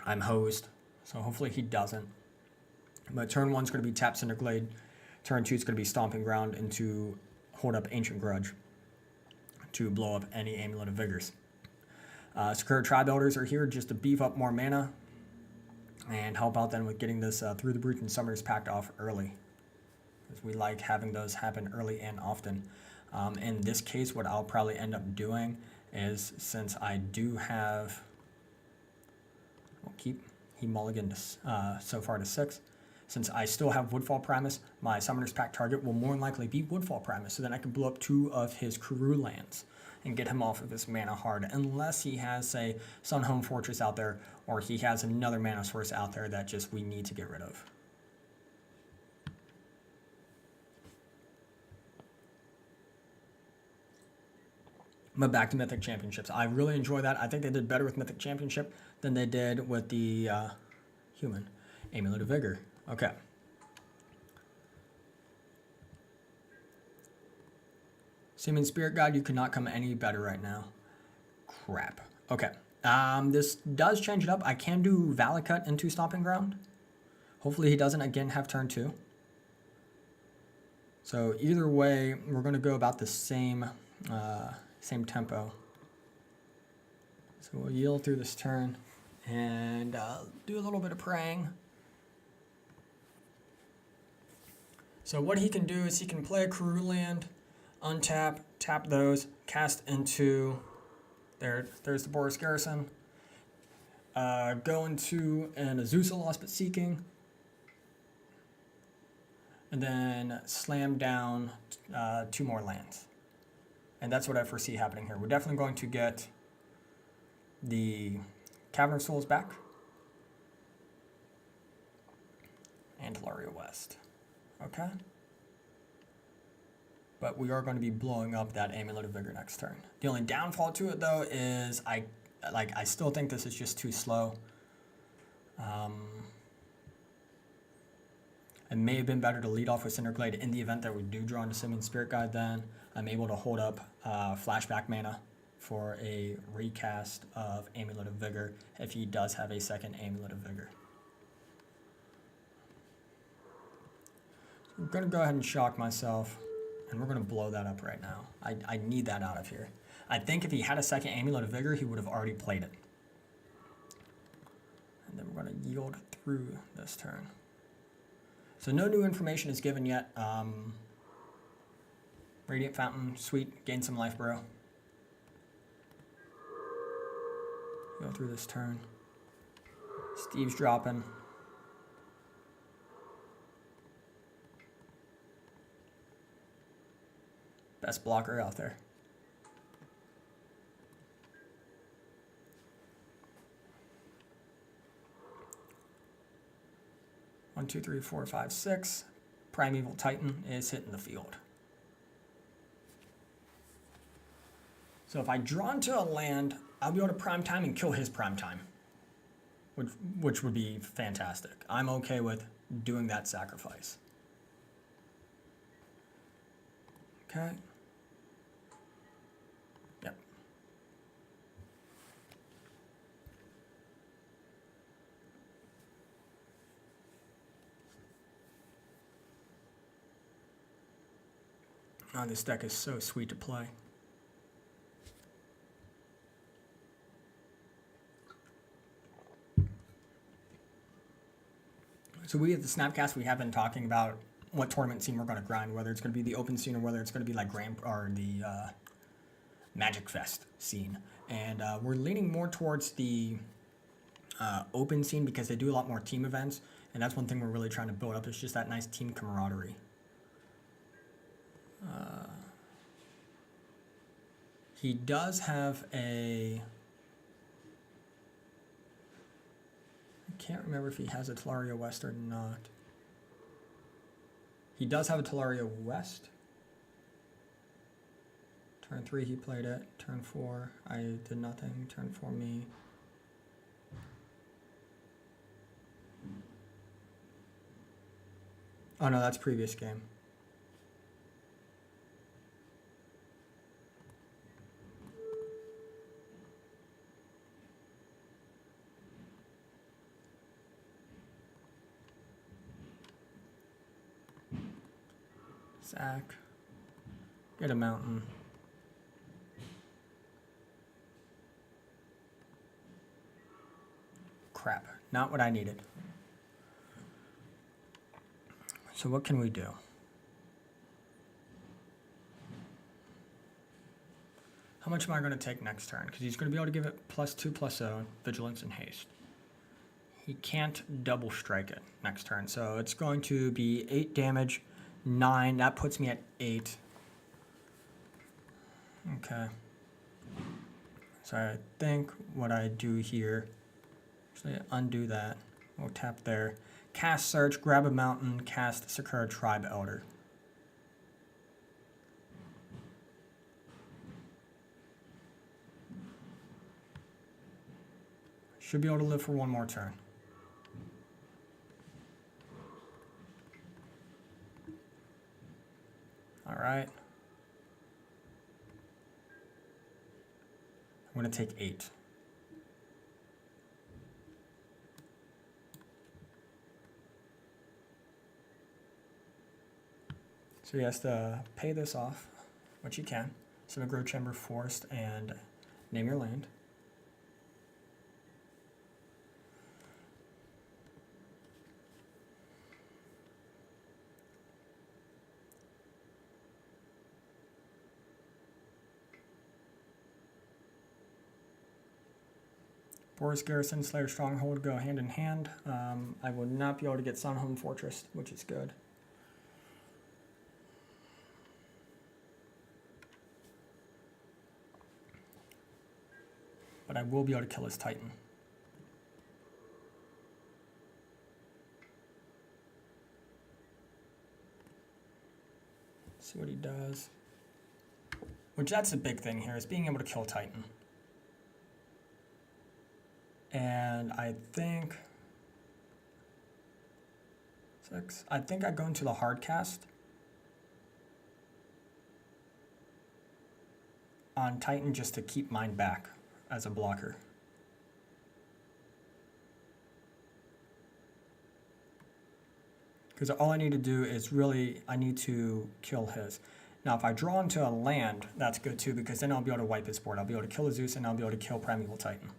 I'm hosed. So hopefully he doesn't. But turn 1's going to be Tap Cinderglade. Turn 2 is going to be Stomping Ground and to hold up Ancient Grudge to blow up any Amulet of Vigors. Sakura Tribe Elders are here just to beef up more mana and help out then with getting this Through the Brute and Summoners Pact off early. Because we like having those happen early and often. In this case, what I'll probably end up doing is, since I do have... We'll keep... He mulliganed so far to 6. Since I still have Woodfall Primus, my Summoner's Pact target will more than likely be Woodfall Primus, so then I can blow up 2 of his Karoo lands and get him off of his mana hard, unless he has, say, Sun Home Fortress out there, or he has another mana source out there that just we need to get rid of. But back to Mythic Championships. I really enjoy that. I think they did better with Mythic Championship than they did with the human Amulet of Vigor. Okay. Seeming Spirit Guide, you could not come any better right now. Crap. Okay. This does change it up. I can do Valakut into Stomping Ground. Hopefully he doesn't again have turn 2. So either way, we're going to go about the same tempo. So we'll yield through this turn and do a little bit of praying. So what he can do is he can play a Karoo land, untap, tap those, cast into, there's the Boros Garrison, go into an Azusa Lost but Seeking, and then slam down 2 more lands. And that's what I foresee happening here. We're definitely going to get the Cavern of Souls back and Tolaria West. Okay? But we are going to be blowing up that Amulet of Vigor next turn. The only downfall to it, though, is Like, I still think this is just too slow. It may have been better to lead off with Cinderglade in the event that we do draw into Simian Spirit Guide. Then I'm able to hold up flashback mana for a recast of Amulet of Vigor if he does have a second Amulet of Vigor. So we're going to go ahead and shock myself, and we're going to blow that up right now. I need that out of here. I think if he had a second Amulet of Vigor, he would have already played it. And then we're going to yield through this turn. So no new information is given yet. Radiant Fountain, sweet, gain some life, bro. Go through this turn. Steve's dropping. Best blocker out there. One, two, three, four, five, six. Primeval Titan is hitting the field. So if I draw into a land, I'll be able to prime time and kill his prime time, which would be fantastic. I'm okay with doing that sacrifice. Okay. Yep. Oh, this deck is so sweet to play. So we at the Snapcast, we have been talking about what tournament scene we're going to grind, whether it's going to be the open scene or whether it's going to be like the Magic Fest scene. And we're leaning more towards the open scene because they do a lot more team events, and that's one thing we're really trying to build up. It's just that nice team camaraderie. He does have a... I can't remember if he has a Talaria West or not. He does have a Talaria West. Turn 3 he played it. Turn 4 I did nothing. Turn 4 me. Oh no, that's previous game. Sack. Get a mountain. Crap. Not what I needed. So what can we do? How much am I going to take next turn? Because he's going to be able to give it +2/+0, Vigilance and Haste. He can't double strike it next turn. So it's going to be 8 damage. 9, that puts me at 8. Okay. So I think what I do here, actually undo that. We'll tap there. Cast Search, grab a mountain, cast Sakura Tribe Elder. Should be able to live for one more turn. All right. I'm going to take 8. So he has to pay this off, which he can. Symmegrow Chamber Forest and name your land. Boris Garrison, Slayer Stronghold go hand in hand. I will not be able to get Sunhome Fortress, which is good. But I will be able to kill his Titan. See what he does. Which that's the big thing here, is being able to kill Titan. And I think 6. I think I go into the hard cast on Titan just to keep mine back as a blocker. Because all I need to do is really, I need to kill his. Now, if I draw into a land, that's good too, because then I'll be able to wipe his board. I'll be able to kill a Zeus, and I'll be able to kill Primeval Titan.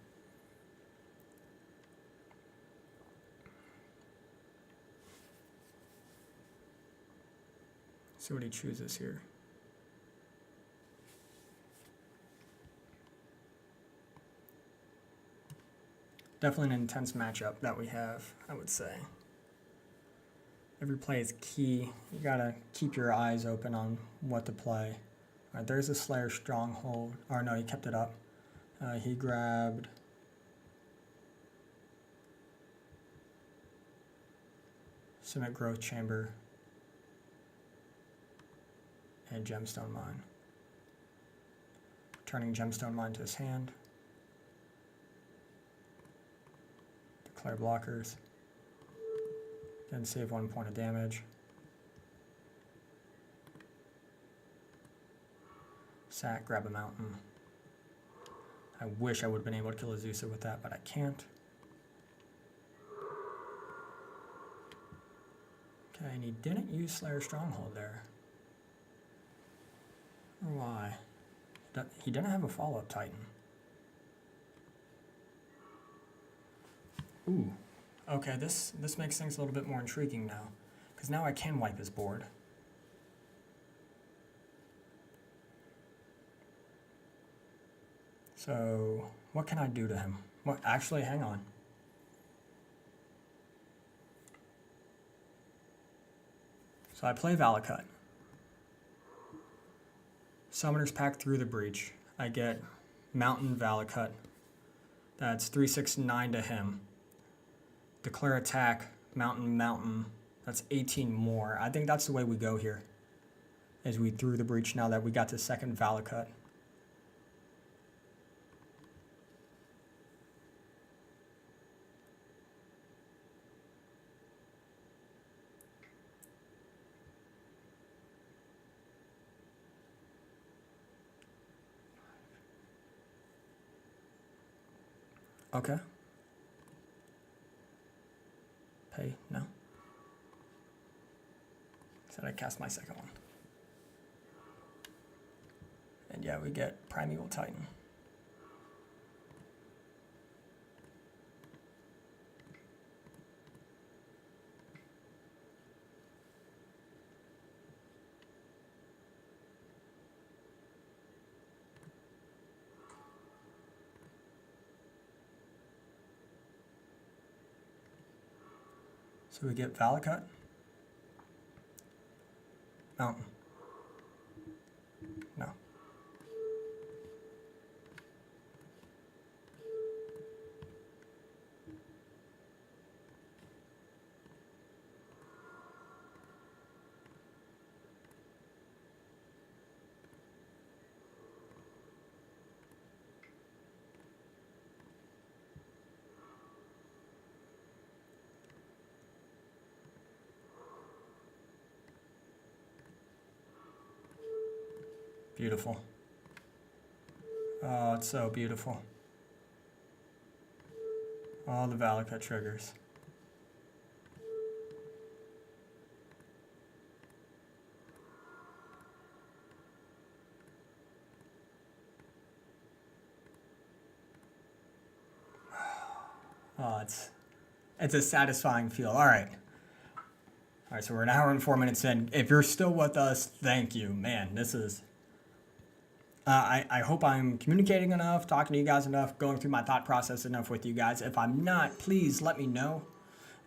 See what he chooses here. Definitely an intense matchup that we have, I would say. Every play is key. You gotta keep your eyes open on what to play. All right, there's a Slayer Stronghold. Or no, he kept it up. He grabbed Cement Growth Chamber and Gemstone Mine. Turning Gemstone Mine to his hand. Declare blockers. Then save 1 point of damage. Sack, grab a mountain. I wish I would have been able to kill Azusa with that, but I can't. Okay, and he didn't use Slayer Stronghold there. Or why? He didn't have a follow-up Titan. Ooh. Okay, this makes things a little bit more intriguing now, because now I can wipe his board. So, what can I do to him? What? Actually, hang on. So I play Valakut. Summoner's Pact through the breach. I get Mountain Valakut. That's 3/6/9 to him. Declare attack, mountain. That's 18 more. I think that's the way we go here. As we threw the breach now that we got the second Valakut. Okay. Pay, no. Said I cast my second one. And yeah, we get Primeval Titan. So we get Valakut, Mountain, no. Beautiful. Oh, it's so beautiful. All the Valakut triggers. Oh, it's a satisfying feel. All right. All right, so we're an hour and 4 minutes in. If you're still with us, thank you. Man, this is... I hope I'm communicating enough, talking to you guys enough, going through my thought process enough with you guys. If I'm not, please let me know,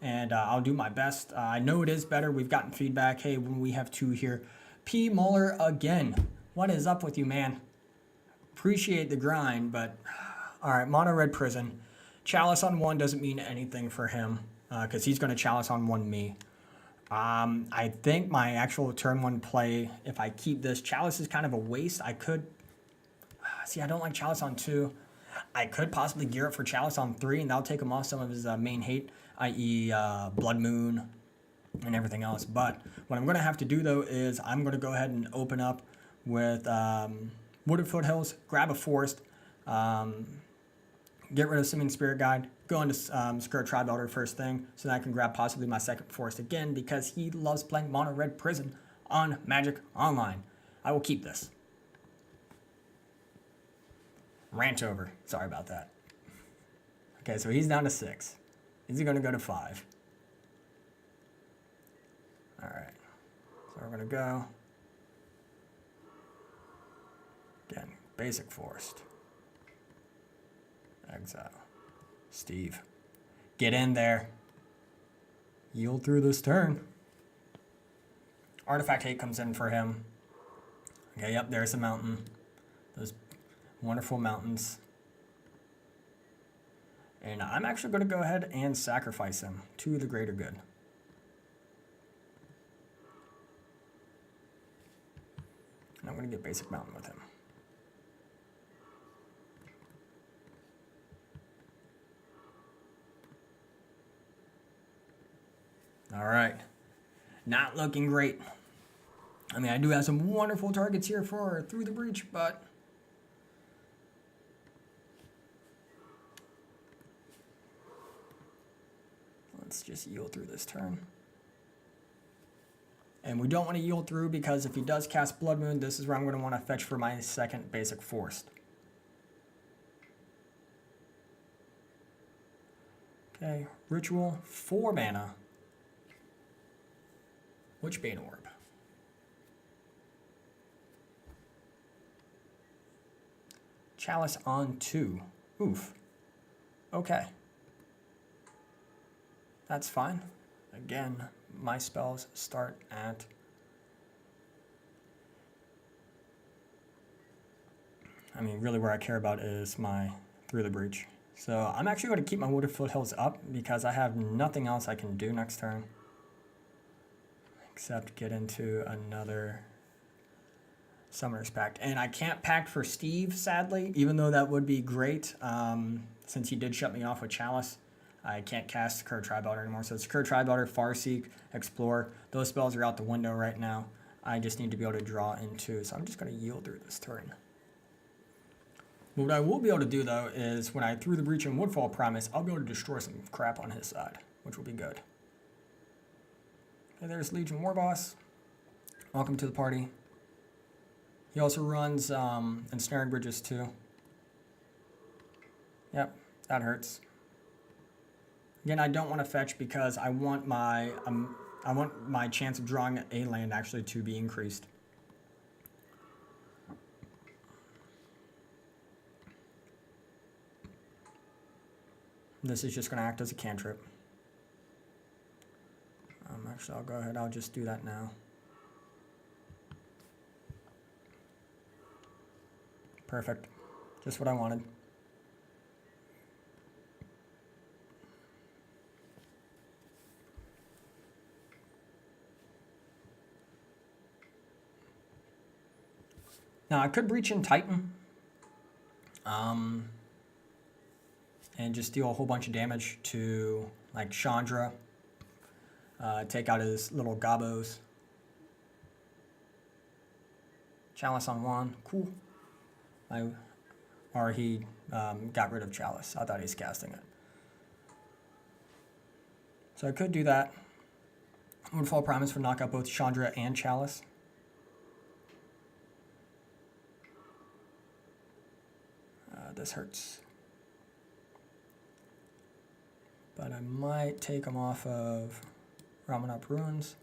and I'll do my best. I know it is better. We've gotten feedback. Hey, when we have 2 here. P. Muller again. What is up with you, man? Appreciate the grind, but... All right, Mono Red Prison. Chalice on 1 doesn't mean anything for him, because he's going to Chalice on 1 me. I think my actual turn 1 play, if I keep this, Chalice is kind of a waste. I could... See, I don't like Chalice on 2. I could possibly gear up for Chalice on 3, and that'll take him off some of his main hate, i.e. Blood Moon and everything else. But what I'm going to have to do, though, is I'm going to go ahead and open up with Wooded Foothills, grab a Forest, get rid of Simian Spirit Guide, go into Secure Tribe Elder first thing, so that I can grab possibly my second Forest again, because he loves playing Mono Red Prison on Magic Online. I will keep this. Rant over. Sorry about that. Okay, so he's down to 6. Is he going to go to 5? Alright. So we're going to go. Again, basic Forest. Exile. Steve. Get in there. Yield through this turn. Artifact Hate comes in for him. Okay, yep, there's a mountain. Those wonderful mountains. And I'm actually going to go ahead and sacrifice him to the greater good. And I'm going to get basic mountain with him. All right. Not looking great. I mean, I do have some wonderful targets here for Through the Breach, but let's just yield through this turn. And we don't want to yield through, because if he does cast Blood Moon, this is where I'm going to want to fetch for my second basic Forest. Okay, Ritual, 4 mana. Which Bane Orb? Chalice on 2. Oof. Okay. That's fine. Again, my spells start at... I mean, really where I care about is my Through the Breach. So I'm actually going to keep my Wooded Foothills up, because I have nothing else I can do next turn. Except get into another Summoner's Pact. And I can't pact for Steve, sadly, even though that would be great, since he did shut me off with Chalice. I can't cast Secure Tribe Elder anymore. So Secure Tribe Elder, Farseek, Explore, those spells are out the window right now. I just need to be able to draw into, so I'm just going to yield through this turn. What I will be able to do, though, is when I Through the Breach and Woodfall Promise, I'll be able to destroy some crap on his side, which will be good. Okay, there's Legion Warboss. Welcome to the party. He also runs Ensnaring Bridges, too. Yep, that hurts. Again, I don't want to fetch, because I want my chance of drawing a land actually to be increased. This is just going to act as a cantrip. Actually, I'll go ahead. I'll just do that now. Perfect. Just what I wanted. Now, I could breach in Titan. And just deal a whole bunch of damage to, like, Chandra. Take out his little gobos. Chalice on 1. Cool. Or he got rid of Chalice. I thought he was casting it. So I could do that. Woodfall Promise would knock out both Chandra and Chalice. This hurts. But I might take him off of Ramanop Ruins.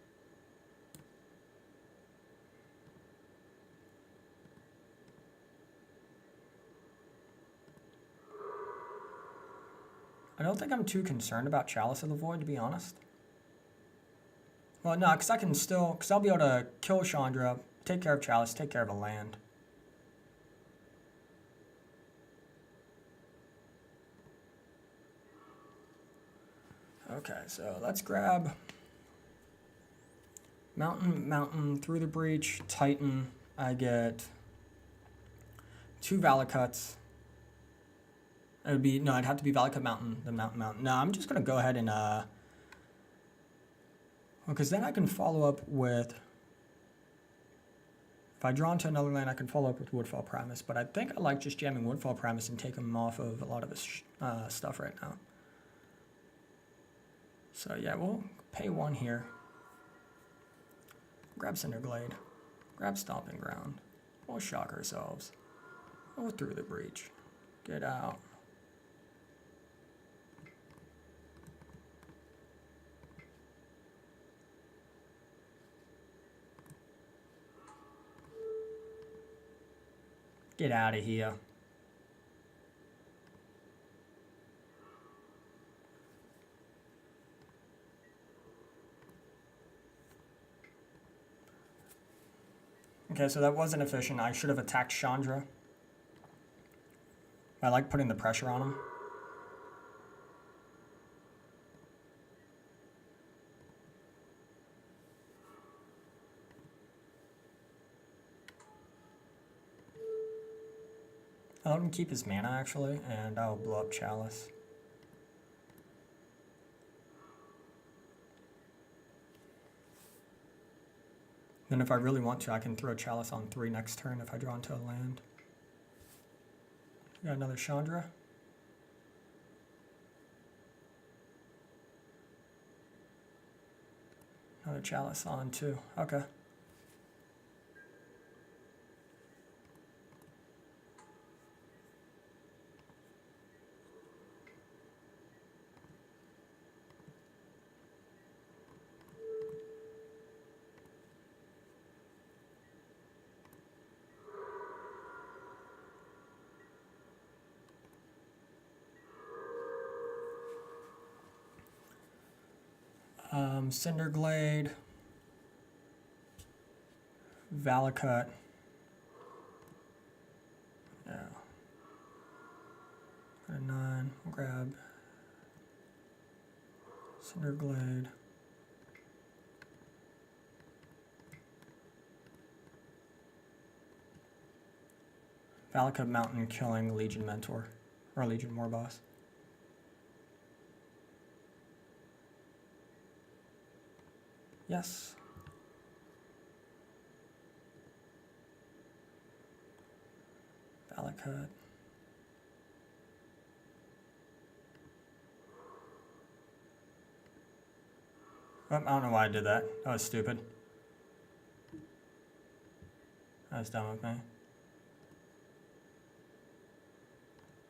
I don't think I'm too concerned about Chalice of the Void, to be honest. Well, no, because I'll be able to kill Chandra, take care of Chalice, take care of a land. Okay, so let's grab Mountain, Through the Breach, Titan. I get 2 Valakuts. It would be, no, it'd have to be Valakut Mountain, the mountain. No, I'm just going to go ahead and, well, because then I can follow up with, if I draw into another land, I can follow up with Woodfall Primus, but I think I like just jamming Woodfall Primus and take him off of a lot of his stuff right now. So yeah, we'll pay 1 here. Grab Cinderglade. Grab Stomping Ground. We'll shock ourselves. Go through the breach. Get out. Get out of here. Okay, so that wasn't efficient. I should have attacked Chandra. I like putting the pressure on him. I'll let him keep his mana, actually, and I'll blow up Chalice. Then if I really want to, I can throw Chalice on 3 next turn if I draw into a land. Got another Chandra. Another Chalice on 2. Okay. Cinderglade, Valakut, yeah, got a 9, we'll grab Cinderglade, Valakut Mountain killing Legion Mentor, or Legion Warboss. Yes. Valakut. Oh, I don't know why I did that. That was stupid. That was dumb with me.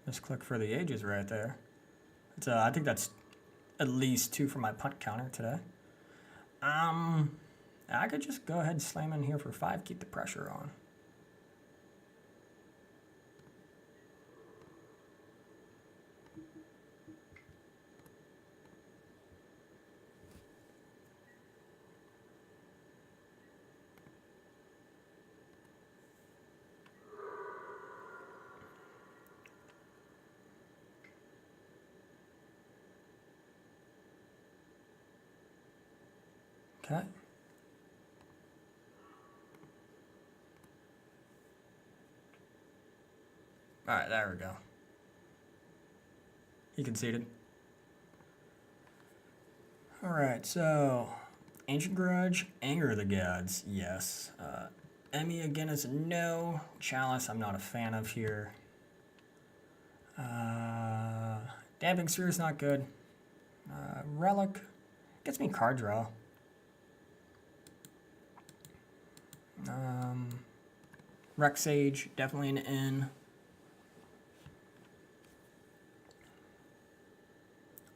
Just click for the ages right there. It's, I think that's at least 2 for my punt counter today. I could just go ahead and slam in here for 5, keep the pressure on. Okay. Alright, there we go. He conceded. Alright, so Ancient Grudge, Anger of the Gods, yes. Emmy again is a no. Chalice, I'm not a fan of here. Damping Sphere is not good. Relic gets me card draw. Rex Sage, definitely an N.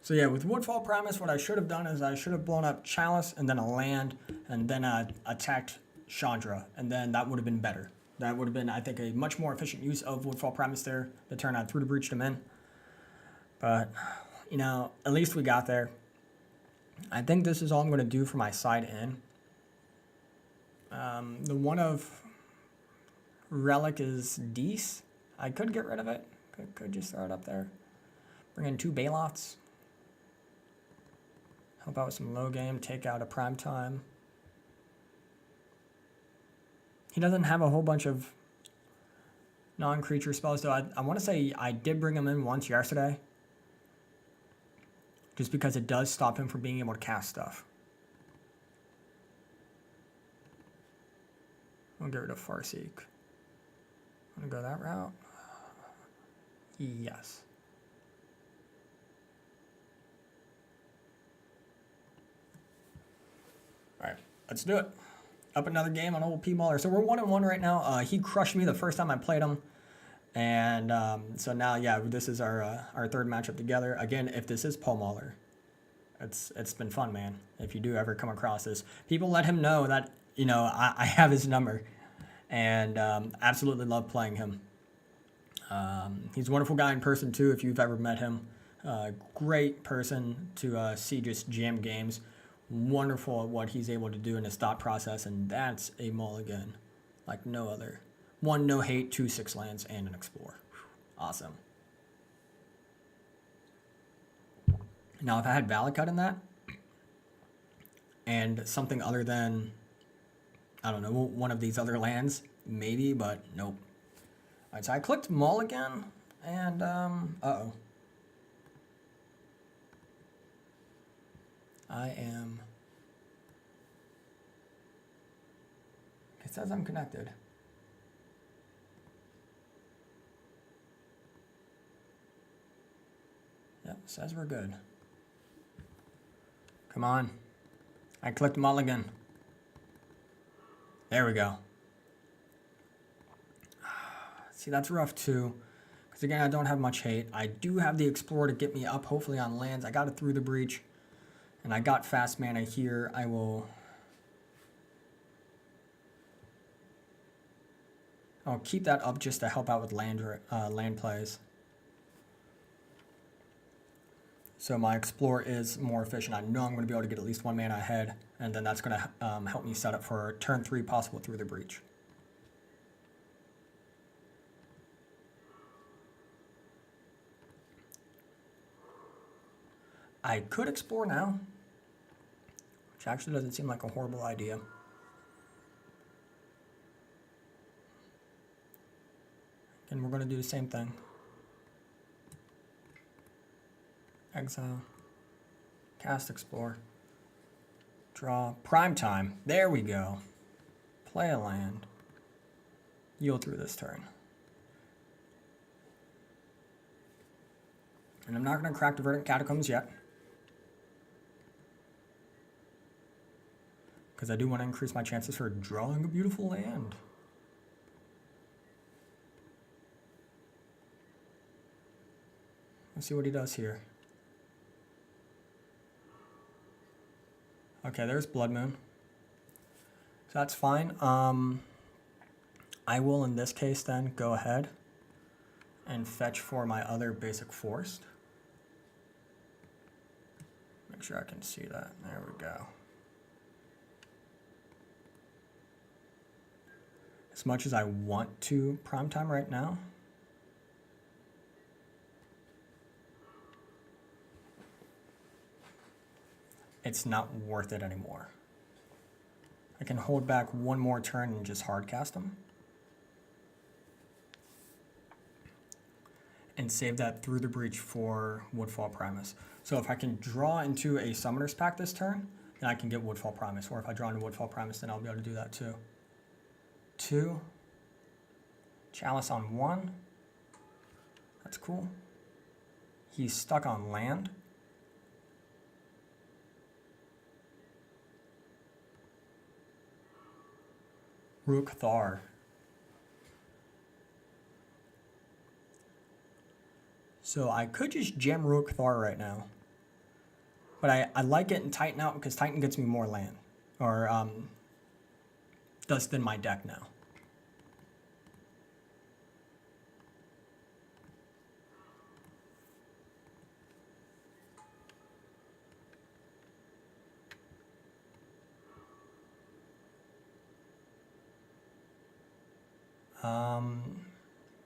So yeah, with Woodfall Primus, what I should have done is I should have blown up Chalice and then a land and then attacked Chandra, and then that would have been better. That would have been, I think, a much more efficient use of Woodfall Primus there. The turn I threw the breach them in. But, you know, at least we got there. I think this is all I'm going to do for my side in. The one of Relic is Deece. I could get rid of it. Could just throw it up there. Bring in 2 Baloths. Help out with some low game. Take out a Primetime. He doesn't have a whole bunch of... Non-creature spells, though, I want to say I did bring him in once yesterday. Just because it does stop him from being able to cast stuff. I'll get rid of Farseek. Want to go that route? Yes. Alright, let's do it. Up another game on old P-Mauler. So we're 1-1 right now. He crushed me the first time I played him. And so now, yeah, this is our third matchup together. Again, if this is P-Mauler, it's been fun, man. If you do ever come across this, people let him know that, you know, I have his number. And absolutely love playing him. He's a wonderful guy in person, too, if you've ever met him. Great person to see just jam games. Wonderful at what he's able to do in his thought process, and that's a mulligan like no other. 1 no hate, 2 6 lands, and an explore. Awesome. Now, if I had Valakut in that, and something other than, I don't know, one of these other lands, maybe, but nope. All right, so I clicked mulligan, and uh-oh. It says I'm connected. Yep, says we're good. Come on. I clicked mulligan. There we go. See, that's rough too. Because again, I don't have much hate. I do have the Explorer to get me up, hopefully on lands. I got it through the breach. And I got fast mana here. I'll keep that up just to help out with land plays. So my Explorer is more efficient. I know I'm going to be able to get at least 1 mana ahead. And then that's going to help me set up for turn 3 possible through the breach. I could explore now, which actually doesn't seem like a horrible idea. And we're going to do the same thing. Exile, cast explore, draw, prime time. There we go. Play a land. Yield through this turn. And I'm not going to crack the Verdant Catacombs yet, because I do want to increase my chances for drawing a beautiful land. Let's see what he does here. Okay, there's Blood Moon. So that's fine. I will, in this case, then go ahead and fetch for my other basic forest. Make sure I can see that. There we go. As much as I want to prime time right now, it's not worth it anymore. I can hold back 1 more turn and just hardcast them. And save that through the breach for Woodfall Primus. So if I can draw into a Summoner's Pact this turn, then I can get Woodfall Primus. Or if I draw into Woodfall Primus, then I'll be able to do that too. 2. Chalice on 1. That's cool. He's stuck on land. Rook Thar. So I could just gem Rook Thar right now. But I like it in Titan out because Titan gets me more land. Or does thin my deck now.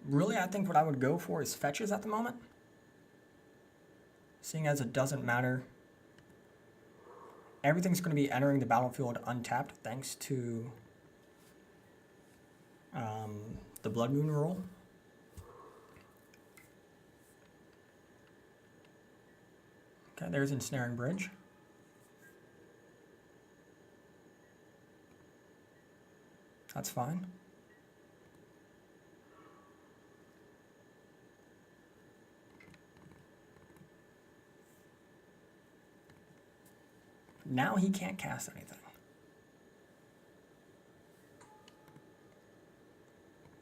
Really, I think what I would go for is fetches at the moment. Seeing as it doesn't matter. Everything's going to be entering the battlefield untapped thanks to the Blood Moon rule. Okay, there's Ensnaring Bridge. That's fine. Now he can't cast anything.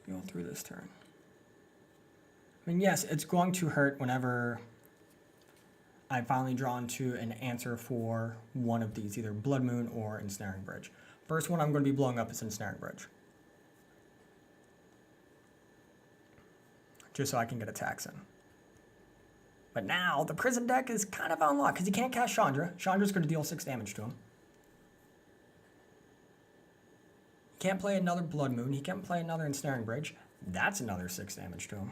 Go through this turn. I mean, yes, it's going to hurt whenever I finally draw into an answer for one of these, either Blood Moon or Ensnaring Bridge. First one I'm going to be blowing up is Ensnaring Bridge. Just so I can get attacks in. But now, the prison deck is kind of unlocked, because he can't cast Chandra. Chandra's going to deal 6 damage to him. He can't play another Blood Moon. He can't play another Ensnaring Bridge. That's another 6 damage to him.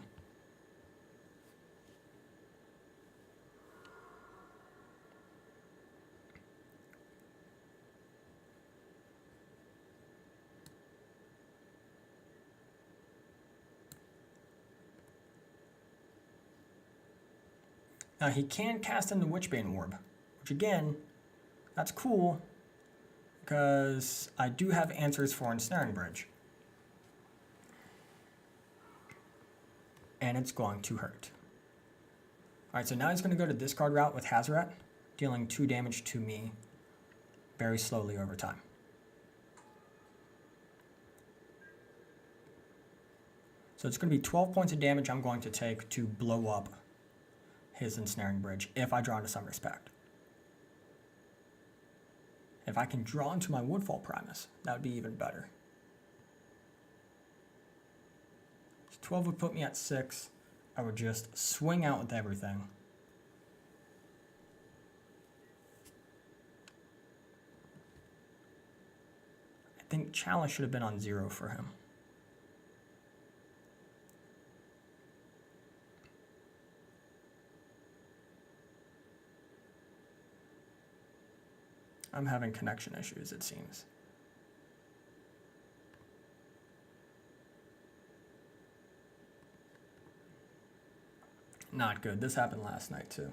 Now he can cast in the Witchbane Orb, which again, that's cool, because I do have answers for Ensnaring Bridge. And it's going to hurt. Alright, so now he's going to go to discard route with Hazoret, dealing 2 damage to me very slowly over time. So it's going to be 12 points of damage I'm going to take to blow up his Ensnaring Bridge if I draw into Summoner's Pact. If I can draw into my Woodfall Primus, that would be even better. So 12 would put me at 6. I would just swing out with everything. I think Chalice should have been on 0 for him. I'm having connection issues, it seems. Not good. This happened last night, too.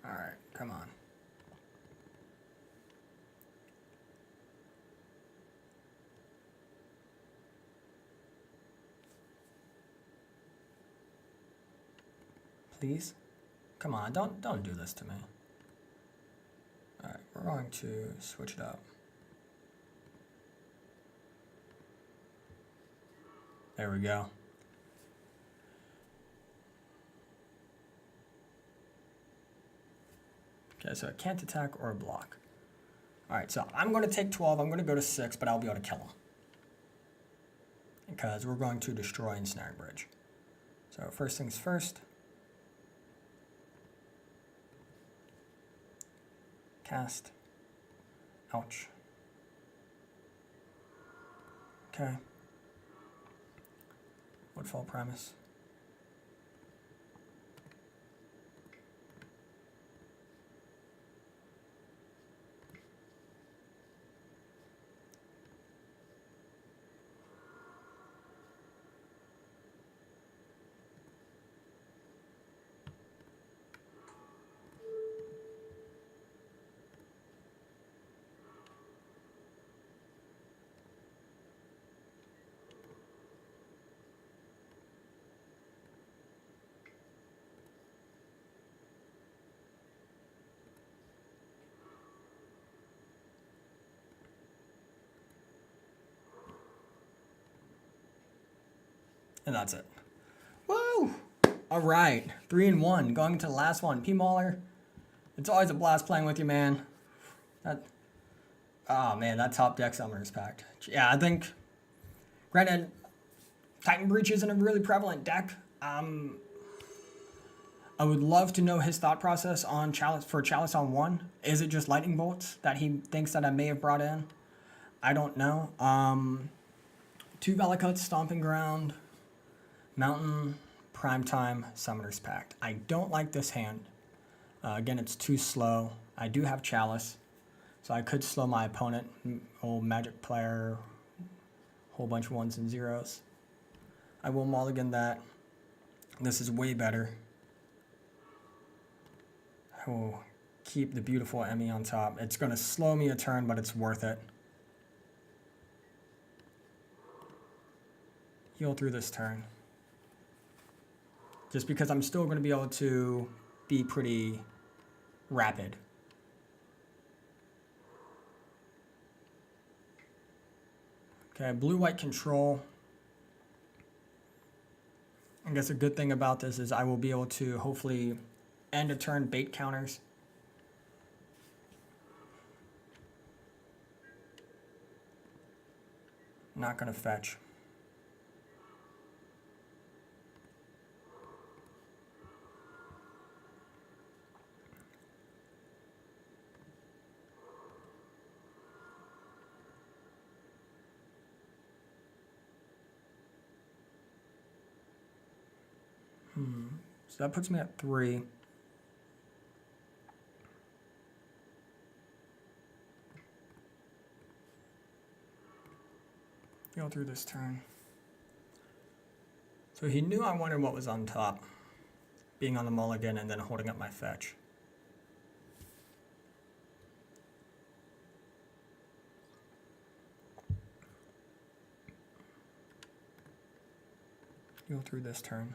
All right, come on. Please? Come on, don't do this to me. Alright, we're going to switch it up. There we go. Okay, so I can't attack or block. Alright, so I'm going to take 12, I'm going to go to 6, but I'll be able to kill him. Because we're going to destroy Ensnaring Bridge. So first things first. Cast. Ouch. Okay. Woodfall Primus. And that's it. Woo! All right, 3-1, going to the last one. P. Mauler, it's always a blast playing with you, man. Oh man, that top deck Summoner's Pact. Yeah, I think, granted, Titan Breach isn't a really prevalent deck. I would love to know his thought process on Chalice on 1. Is it just lightning bolts that he thinks that I may have brought in? I don't know. 2 Valakuts, Stomping Ground, Mountain, Primetime, Summoner's Pact. I don't like this hand. Again, it's too slow. I do have Chalice, so I could slow my opponent, old Magic player, whole bunch of 1s and 0s. I will mulligan that. This is way better. I will keep the beautiful Emmy on top. It's going to slow me a turn, but it's worth it. Heal through this turn. Just because I'm still going to be able to be pretty rapid. Okay, blue-white control. I guess a good thing about this is I will be able to hopefully end a turn bait counters. Not going to fetch. So that puts me at 3. Go through this turn. So he knew I wanted what was on top, being on the mulligan and then holding up my fetch. Go through this turn.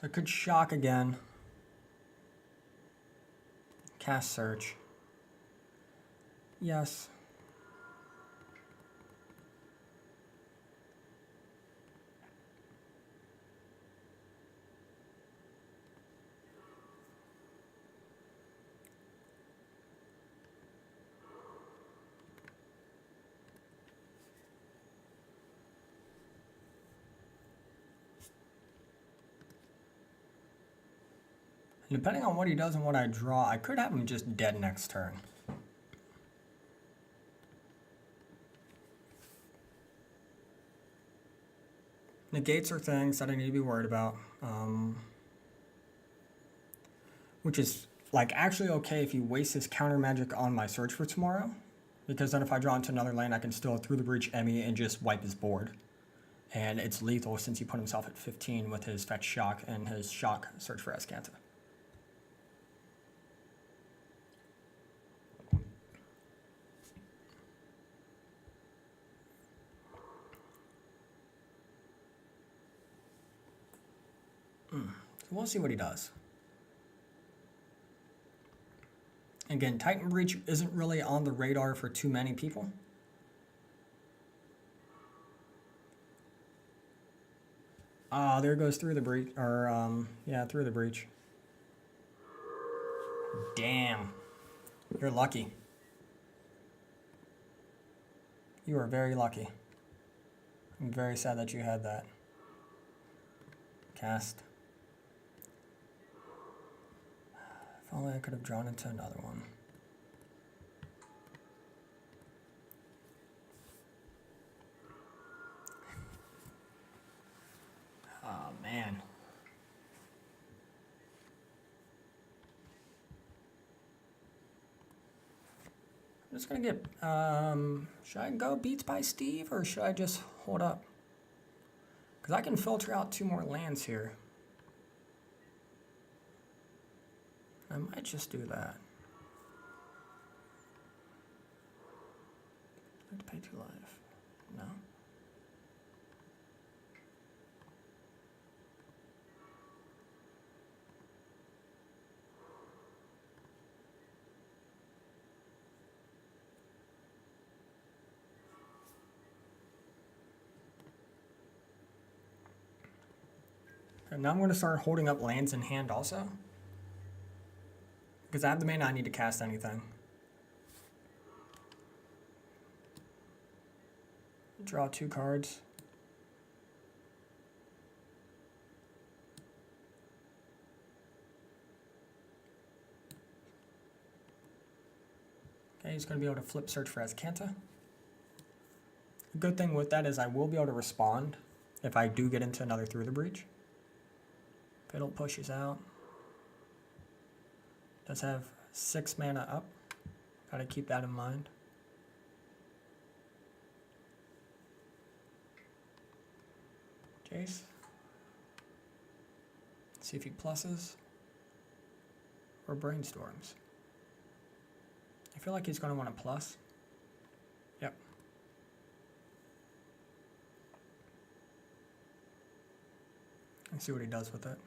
So I could shock again. Cast search. Yes. Depending on what he does and what I draw, I could have him just dead next turn. Negates are things that I need to be worried about. Which is like actually okay if he wastes his counter magic on my search for tomorrow. Because then if I draw into another lane, I can still through the breach Emmy and just wipe his board. And it's lethal since he put himself at 15 with his fetch shock and his shock search for Escanta. So we'll see what he does. Again, Titan Breach isn't really on the radar for too many people. There goes through the breach, or yeah, through the breach. Damn. You're lucky. You are very lucky. I'm very sad that you had that. Cast. If only I could have drawn into another one. Oh, man. I'm just going to get... should I go Beats by Steve, or should I just hold up? Because I can filter out 2 more lands here. I might just do that. I have to pay 2 life. No. Okay, now I'm going to start holding up lands in hand also. Because I have the mana, I need to cast anything. Draw 2 cards. Okay, he's going to be able to flip search for Azcanta. The good thing with that is I will be able to respond if I do get into another Through the Breach. Fiddle pushes out. Does have 6 mana up. Gotta keep that in mind. Jace. See if he pluses or brainstorms. I feel like he's going to want to plus. Yep. Let's see what he does with it.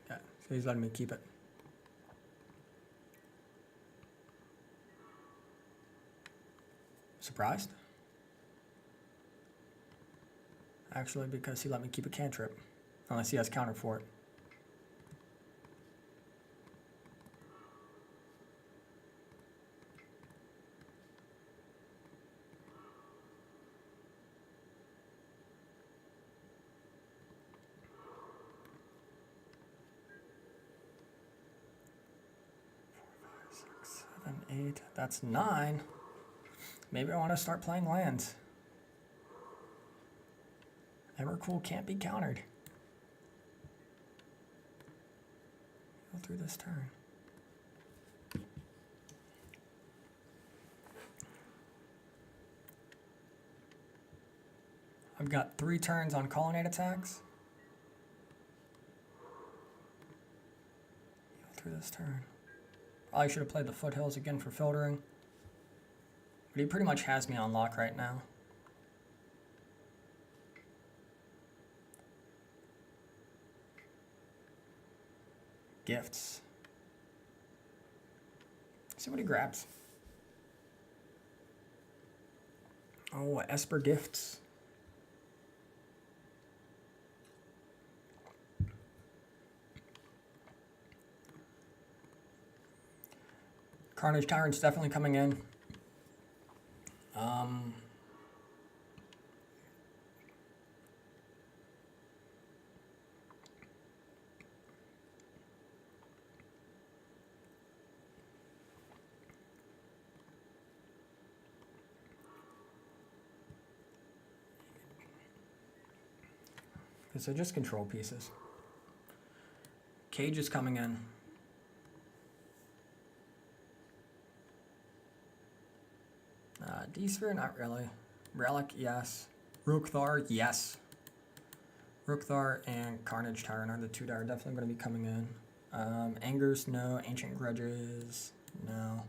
Yeah, so he's letting me keep it. Surprised? Actually, because he let me keep a cantrip. Unless he has counter for it. Eight. That's 9. Maybe I want to start playing lands. Evercool can't be countered. Go through this turn. I've got 3 turns on colonnade attacks. Go through this turn. Probably should have played the Foothills again for filtering. But he pretty much has me on lock right now. Gifts. See what he grabs. Oh, Esper Gifts. Carnage Tyrant's definitely coming in. So just control pieces. Cage is coming in. D-Sphere, not really. Relic, yes. Rookthar, yes. Rookthar and Carnage Tyrant are the 2 that are definitely going to be coming in. Angers, no. Ancient Grudges, no.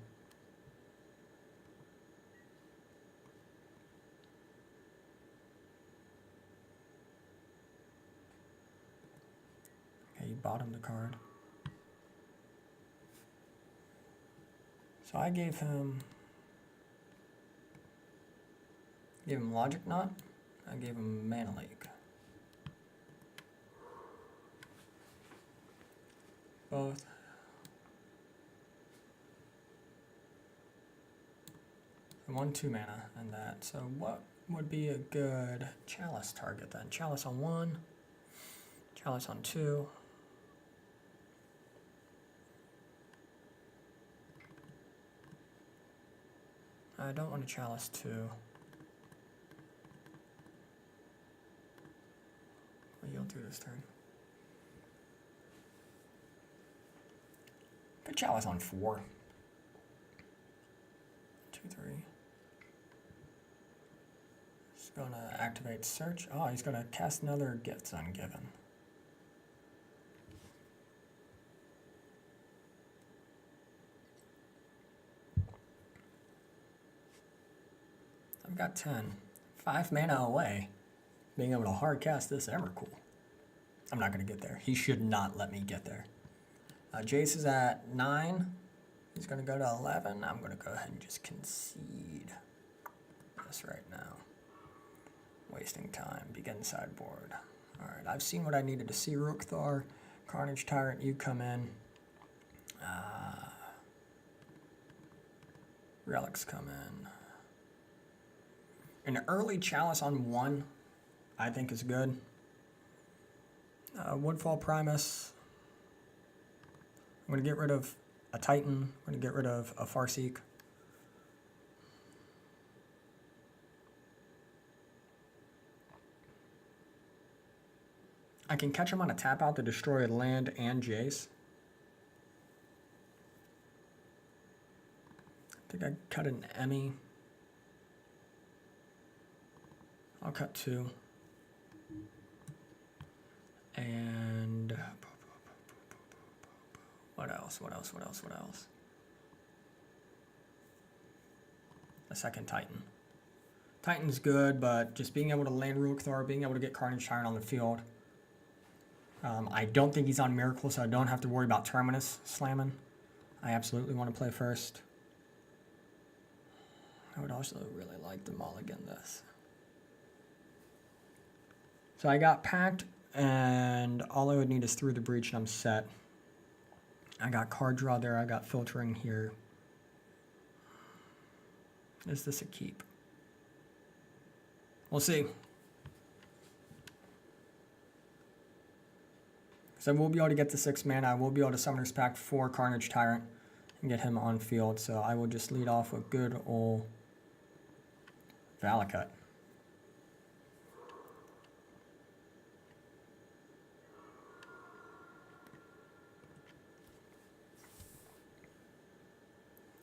Okay, you bottomed the card. So I gave him Logic Knot. I gave him Mana Leak. Both. And 1/2 mana and that. So what would be a good Chalice target then? Chalice on 1. Chalice on 2. I don't want a Chalice 2. I'll yield through this turn. Put Chalice on 4. 2, 3. He's gonna activate search. Oh, he's gonna cast another Gifts Ungiven. I've got 10. 5 mana away. Being able to hard cast this Emrakul. I'm not going to get there. He should not let me get there. Jace is at 9. He's going to go to 11. I'm going to go ahead and just concede this right now. Wasting time. Begin sideboard. Alright, I've seen what I needed to see. Rookthar, Carnage Tyrant, you come in. Relics come in. An early Chalice on 1, I think is good. Woodfall Primus. I'm going to get rid of a Titan. I'm going to get rid of a Farseek. I can catch him on a tap out to destroy land and Jace. I think I cut an Emmy. I'll cut 2. And what else? A second Titan. Titan's good, but just being able to land Ruach Thor, being able to get Carnage Tyrant on the field. I don't think he's on Miracle, so I don't have to worry about Terminus slamming. I absolutely want to play first. I would also really like to mulligan this. So I got Pact, and all I would need is Through the Breach, and I'm set. I got card draw there, I got filtering here. Is this a keep? We'll see. So we'll be able to get the 6 mana. I will be able to Summoner's Pact for Carnage Tyrant and get him on field. So I will just lead off with good old Valakut.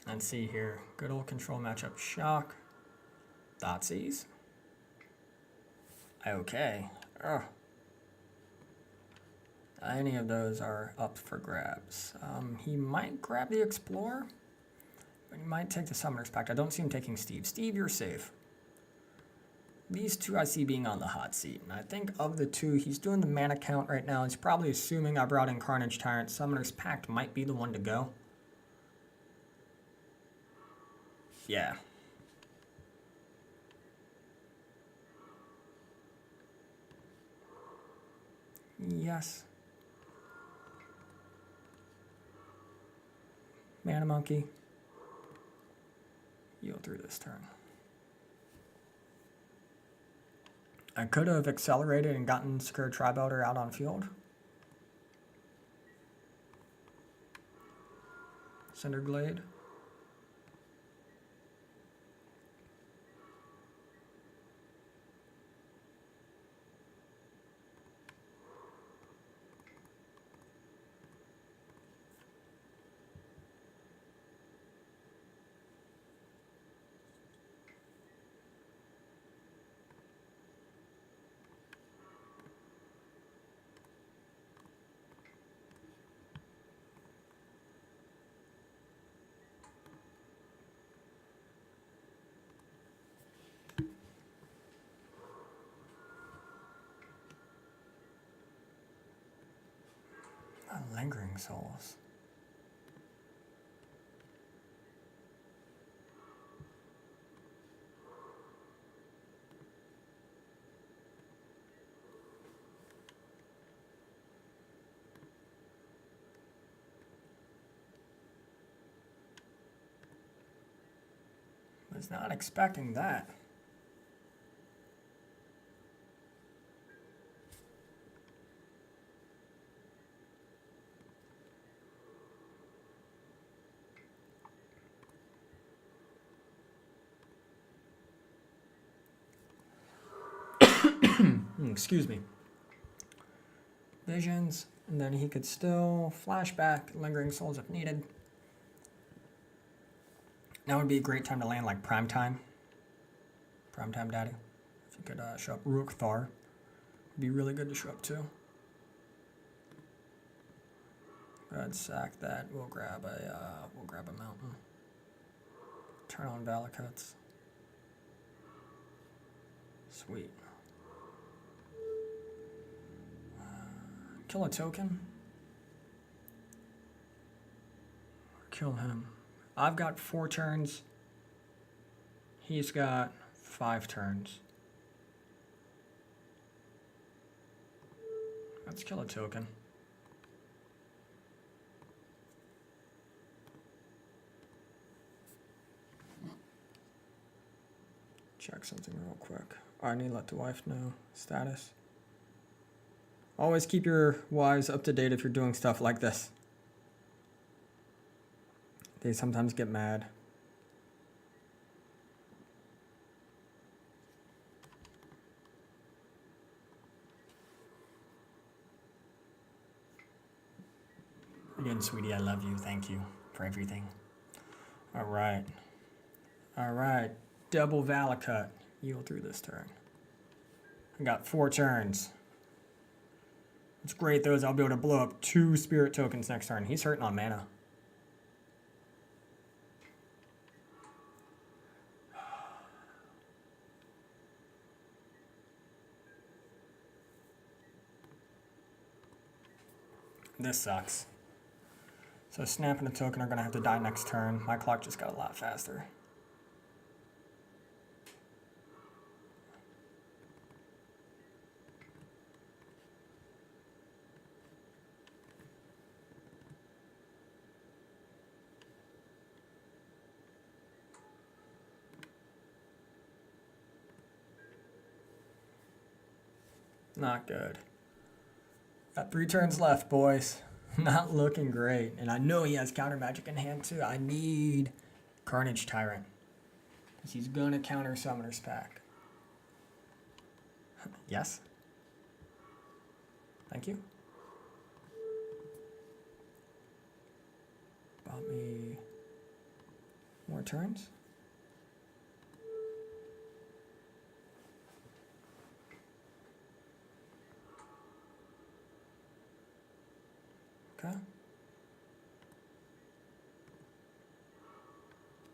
Let's see here. Good old control matchup. Shock. Thoughtseize. Okay. Ugh. Any of those are up for grabs. He might grab the Explorer, but he might take the Summoner's Pact. I don't see him taking Steve. Steve, you're safe. These two I see being on the hot seat, and I think of the two, he's doing the mana count right now. He's probably assuming I brought in Carnage Tyrant. Summoner's Pact might be the one to go. Yeah. Yes. Mana Monkey. Yield through this turn. I could have accelerated and gotten Secure Tribe Elder out on field. Cinderglade. Lingering Souls. Was not expecting that. Excuse me. Visions, and then he could still flashback Lingering Souls if needed. Now would be a great time to land like Primetime. Primetime Daddy. If you could show up Ruach Thor. Would be really good to show up too. Go ahead, sack that. We'll grab a mountain. Turn on Valakuts. Sweet. Kill a token. Kill him. I've got 4 turns. He's got 5 turns. Let's kill a token. Check something real quick. I need to let the wife know status. Always keep your wives up to date if you're doing stuff like this. They sometimes get mad. Again, sweetie, I love you. Thank you for everything. All right. All right. Double Valakut. Heal through this turn. I got 4 turns. What's great, though, is I'll be able to blow up 2 spirit tokens next turn. He's hurting on mana. This sucks. So Snap and a token are going to have to die next turn. My clock just got a lot faster. Not good. Got 3 turns left, boys. Not looking great. And I know he has counter magic in hand too. I need Carnage Tyrant. Because he's going to counter Summoner's Pact. Yes? Thank you. Bought me more turns. Okay.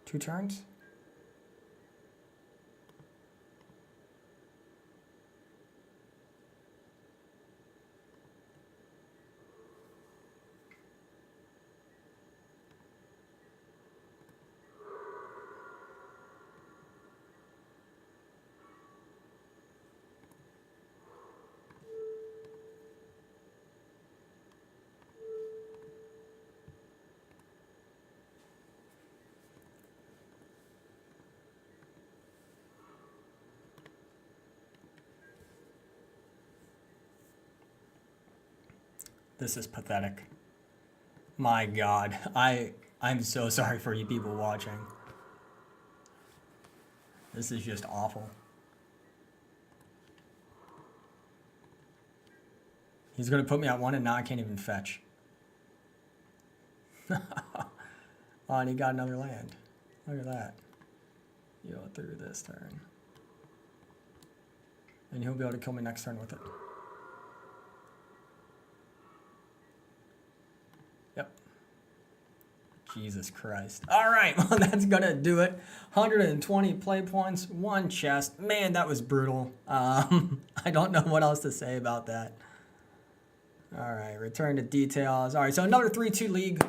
2 turns. This is pathetic. My God, I'm so sorry for you people watching. This is just awful. He's gonna put me at 1 and now I can't even fetch. Oh, and he got another land. Look at that. Heal through this turn. And he'll be able to kill me next turn with it. Yep. Jesus Christ. All right, well, that's going to do it. 120 play points, 1 chest. Man, that was brutal. I don't know what else to say about that. All right, return to details. All right, so another 3-2 league.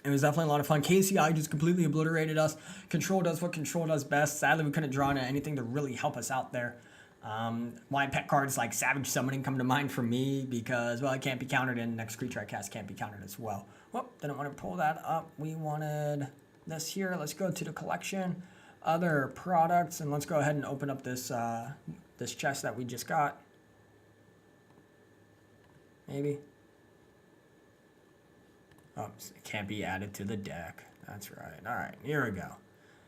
It was definitely a lot of fun. KCI just completely obliterated us. Control does what Control does best. Sadly, we couldn't draw into anything to really help us out there. My pet cards like Savage Summoning come to mind for me because, well, it can't be countered, and next creature I cast can't be countered as well. Well, didn't want to pull that up. We wanted this here. Let's go to the collection, other products, and let's go ahead and open up this this chest that we just got. Maybe. Oh, it can't be added to the deck. That's right. All right, here we go.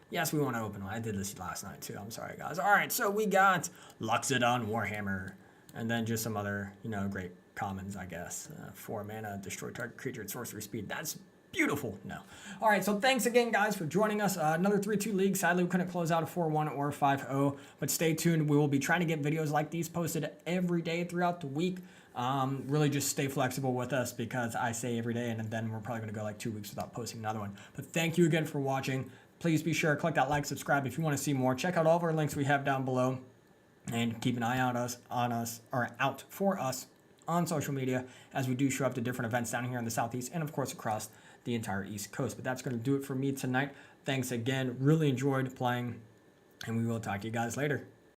Yes, we want to open one. I did this last night, too. I'm sorry, guys. All right, so we got Luxodon Warhammer. And then just some other, great commons, I guess. 4 mana, destroy target creature at sorcery speed. That's beautiful. No. All right, so thanks again, guys, for joining us. Another 3-2 league. Sadly, we couldn't close out a 4-1 or 5-0. But stay tuned. We will be trying to get videos like these posted every day throughout the week. Really just stay flexible with us because I say every day, and then we're probably going to go like 2 weeks without posting another one. But thank you again for watching. Please be sure to click that like, subscribe if you want to see more. Check out all of our links we have down below, and keep an eye out for us on social media as we do show up to different events down here in the Southeast and of course across the entire East Coast. But that's going to do it for me tonight. Thanks again. Really enjoyed playing, and we will talk to you guys later.